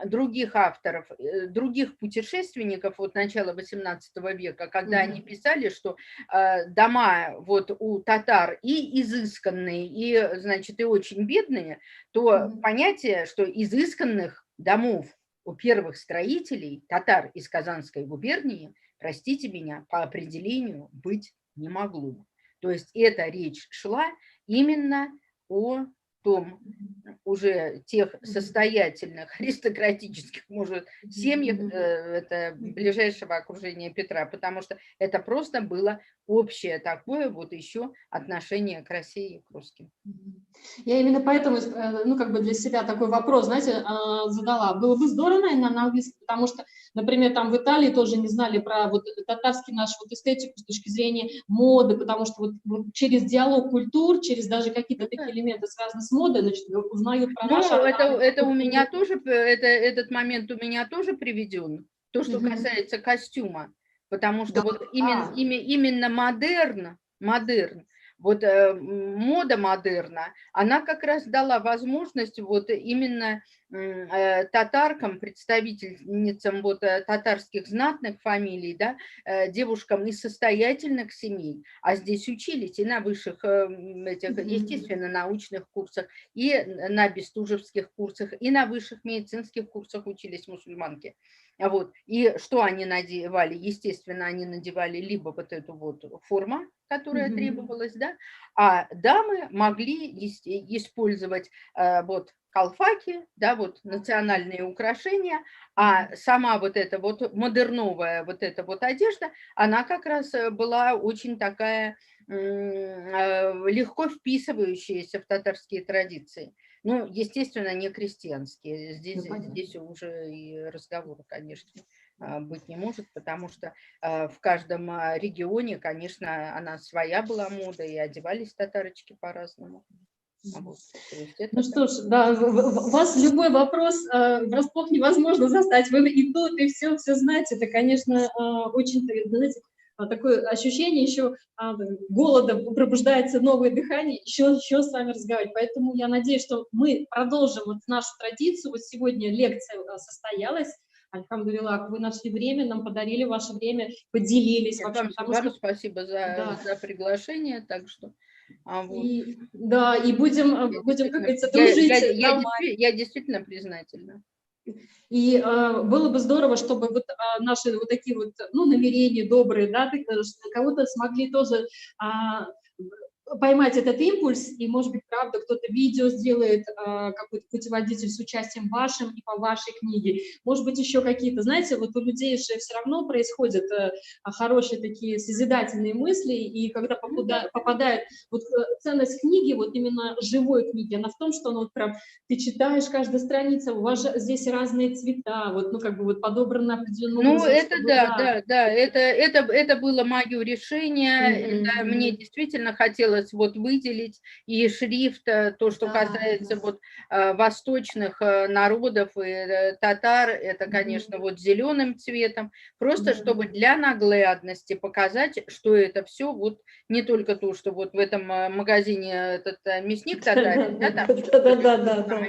[SPEAKER 3] других авторов, других путешественников от начала XVIII века, когда они писали, что дома вот у татар и изысканные, и, значит, и очень бедные, то понятие, что изысканных домов у первых строителей, татар из Казанской губернии, простите меня, по определению быть не могло. То есть эта речь шла именно о том, уже тех состоятельных, аристократических, может, семьях, это ближайшего окружения Петра, потому что это просто было общее такое вот еще отношение к России и к русским.
[SPEAKER 2] я именно поэтому, ну, как бы для себя такой вопрос, знаете, задала. Было бы здорово, наверное, на английском, потому что, например, там в Италии тоже не знали про вот татарский наш вот эстетику с точки зрения моды, потому что вот через диалог культур, через даже какие-то
[SPEAKER 3] Ну,
[SPEAKER 2] такие
[SPEAKER 3] да.
[SPEAKER 2] элементы, связанные с модой, значит, узнают про наш
[SPEAKER 3] Ну, это у меня
[SPEAKER 2] культурный.
[SPEAKER 3] тоже, этот момент у меня тоже приведен, то, что касается костюма, потому что
[SPEAKER 2] Да,
[SPEAKER 3] вот именно модерн, вот мода модерна, она как раз дала возможность вот именно татаркам, представительницам вот татарских знатных фамилий, да, девушкам из состоятельных семей, а здесь учились и на высших этих, естественно, научных курсах, и на бестужевских курсах, и на высших медицинских курсах учились мусульманки. Вот. И что они надевали? Естественно, они надевали либо вот эту вот форму, которая требовалась, да, а дамы могли использовать вот колфаки, да, вот национальные украшения, а сама вот эта вот модерновая вот эта вот одежда, она как раз была очень такая легко вписывающаяся в татарские традиции. Ну, естественно, не крестьянские. Здесь уже и разговора, конечно, быть не может, потому что в каждом регионе, конечно, она своя была мода, и одевались татарочки по-разному. Вот.
[SPEAKER 2] Ну что ж, да, вас любой вопрос врасплох невозможно застать. Вы и тут, и все знаете. Это, конечно, очень, знаете, такое ощущение еще голода, пробуждается новое дыхание, еще с вами разговаривать. Поэтому я надеюсь, что мы продолжим вот нашу традицию. Вот сегодня лекция состоялась. Альхамдулиллах, вы нашли время, нам подарили ваше время, поделились.
[SPEAKER 3] Вообще, вам спасибо за приглашение, так что... Вот.
[SPEAKER 2] Да, и будем, как говорится, дружить.
[SPEAKER 3] Я действительно признательна.
[SPEAKER 2] И было бы здорово, чтобы вот наши вот такие вот, ну, намерения добрые, да, кого-то смогли тоже поймать этот импульс, и, может быть, правда, кто-то видео сделает, какой-то путеводитель с участием вашим и по вашей книге. Может быть, еще какие-то, знаете, вот у людей же все равно происходят хорошие такие созидательные мысли, и когда попадает вот ценность книги, вот именно живой книги, она в том, что вот прям ты читаешь каждую страницу, у вас же здесь разные цвета, вот, ну, как бы вот подобрано определенным образом.
[SPEAKER 3] Ну, это да, это было мое решение, мне действительно хотелось вот выделить и шрифт, то, что касается вот восточных народов и татар, это, конечно, вот зеленым цветом, просто чтобы для наглядности показать, что это все вот не только то, что вот в этом магазине этот мясник татарин, там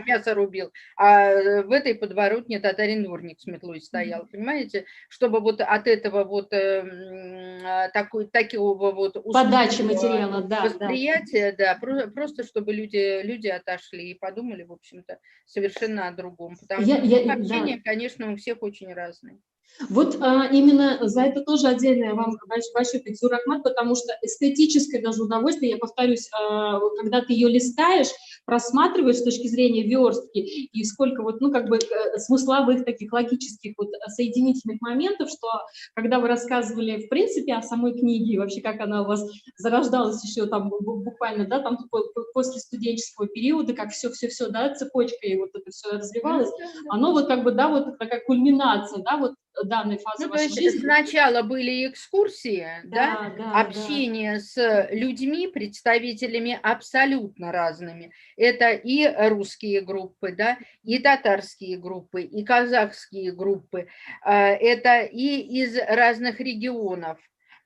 [SPEAKER 3] мясо рубил, а в этой подворотне татарин-дворник с метлой стоял, понимаете, чтобы вот от этого вот такого вот
[SPEAKER 2] подачи материала,
[SPEAKER 3] восприятия, да, просто чтобы люди отошли и подумали, в общем-то, совершенно о другом, потому что общение, конечно, у всех очень разное.
[SPEAKER 2] Вот именно за это тоже отдельное вам большой пятюр Рахмат, потому что эстетическое даже удовольствие, я повторюсь, когда ты ее листаешь, просматриваешь с точки зрения верстки, и сколько вот, ну, как бы смысловых таких логических вот соединительных моментов, что когда вы рассказывали, в принципе, о самой книге, вообще, как она у вас зарождалась еще там буквально, да, там после студенческого периода, как все, да, цепочкой вот это все развивалось, оно вот как бы, да, вот такая кульминация, да, вот данной фазы вашей жизни.
[SPEAKER 3] Сначала были экскурсии, общение с людьми, представителями абсолютно разными. Это и русские группы, да, и татарские группы, и казахские группы. Это и из разных регионов.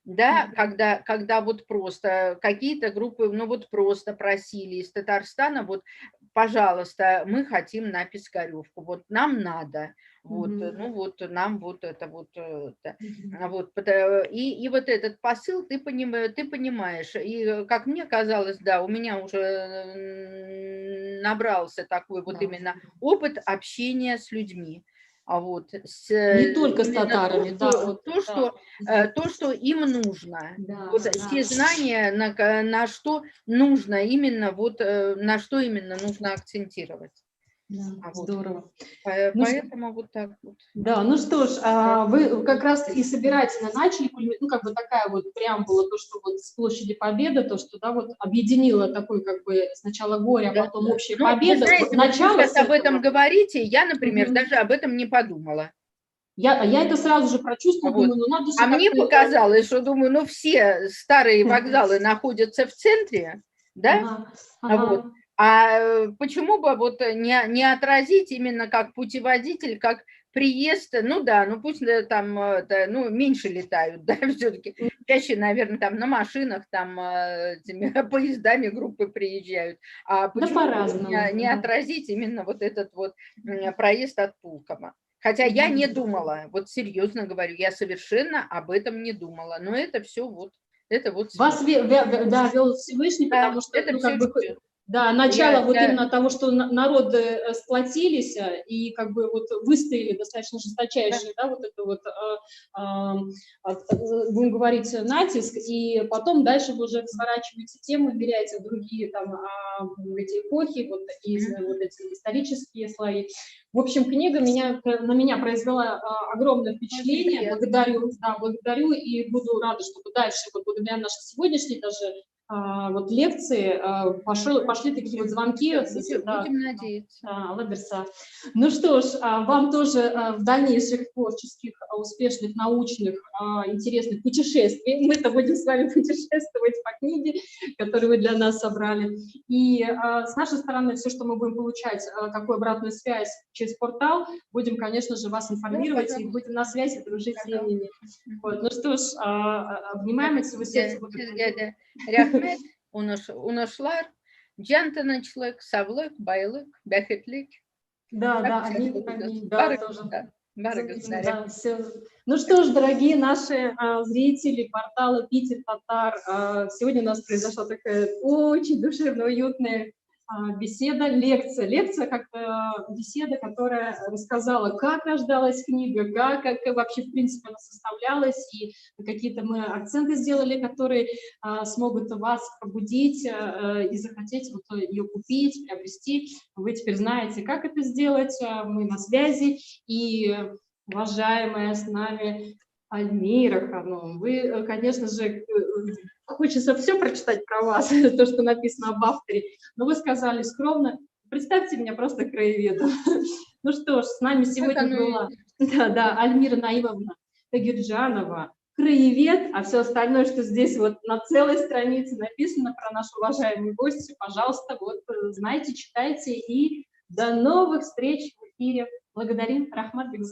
[SPEAKER 3] Да, когда вот просто какие-то группы, ну вот просто просили из Татарстана, вот, пожалуйста, мы хотим на Пискаревку, вот нам надо. Вот, ну вот нам вот это вот, вот и вот этот посыл ты понимаешь, и как мне казалось, да, у меня уже набрался такой вот именно опыт общения с людьми. Вот,
[SPEAKER 2] не только с татарами,
[SPEAKER 3] то, что им нужно, вот те знания, на что нужно именно, вот на что именно нужно акцентировать.
[SPEAKER 2] Здорово.
[SPEAKER 3] Поэтому вот так вот.
[SPEAKER 2] Да, ну что ж, вы как раз и собирательно начали, ну, как бы такая вот преамбула, то, что вот с площади Победы, то, что, да, вот объединило такой, как бы, сначала горе, а потом общая победа.
[SPEAKER 3] Вы знаете,
[SPEAKER 2] начало
[SPEAKER 3] вы сейчас об этом говорите, я, например, даже об этом не подумала.
[SPEAKER 2] Я это сразу же прочувствовала, думаю, ну надо же.
[SPEAKER 3] А мне показалось, что, думаю, ну все старые вокзалы находятся в центре, да, вот. А почему бы вот не отразить именно как путеводитель, как приезд, ну да, ну пусть там ну, меньше летают, да, все-таки. Чаще, наверное, там на машинах, там этими поездами группы приезжают. А
[SPEAKER 2] Да
[SPEAKER 3] почему
[SPEAKER 2] по-разному.
[SPEAKER 3] не отразить именно вот этот вот проезд от Пулково? Хотя я не думала, вот серьезно говорю, я совершенно об этом не думала. Но это все вот, это вот
[SPEAKER 2] Вас да, вел Всевышний,
[SPEAKER 3] да,
[SPEAKER 2] потому что,
[SPEAKER 3] это
[SPEAKER 2] ну,
[SPEAKER 3] все
[SPEAKER 2] как бы, да, начало вот
[SPEAKER 3] я
[SPEAKER 2] именно того, что народы сплотились и как бы вот выстояли достаточно жесточайшие, да, вот это вот, будем говорить, натиск, и потом дальше вы уже разворачиваете тему, беряете другие там эти эпохи, вот, вот эти исторические слои. В общем, книга на меня произвела огромное впечатление. Благодарю, да, благодарю и буду рада, чтобы дальше, вот благодаря нашей сегодняшней даже вот лекции пошли такие вот звонки.
[SPEAKER 3] Будем надеяться.
[SPEAKER 2] Алла-Берса. Ну что ж, вам тоже в дальнейших творческих, успешных, научных, интересных путешествий. Мы-то будем с вами путешествовать по книге, которую вы для нас собрали. И с нашей стороны все, что мы будем получать, какую обратную связь через портал, будем, конечно же, вас информировать и будем на связи, дружить с временем. Вот. Ну что ж, обнимаем от всего сердца.
[SPEAKER 3] Рахмет, уношлар, джантаначлык, савлык, байлык, бәхетлик.
[SPEAKER 2] Да, они, да, тоже.
[SPEAKER 3] Да,
[SPEAKER 2] все. Ну что ж, дорогие наши зрители портала Питер Татар, сегодня у нас произошла такая очень душевно уютная беседа, лекция как беседа, которая рассказала, как рождалась книга, как вообще, в принципе, она составлялась, и какие-то мы акценты сделали, которые смогут вас пробудить и захотеть вот ее купить, приобрести. Вы теперь знаете, как это сделать, мы на связи, и уважаемая с нами Альмира Ханум, вы, конечно же, хочется все прочитать про вас, то, что написано об авторе, но вы сказали скромно, представьте меня просто краеведом. Ну что ж, с нами сегодня была Альмира Наимовна Тагирджанова, краевед, а все остальное, что здесь вот на целой странице написано про нашу уважаемую гостью, пожалуйста, вот знайте, читайте, и до новых встреч в эфире. Благодарим, Рахмат Бекзат.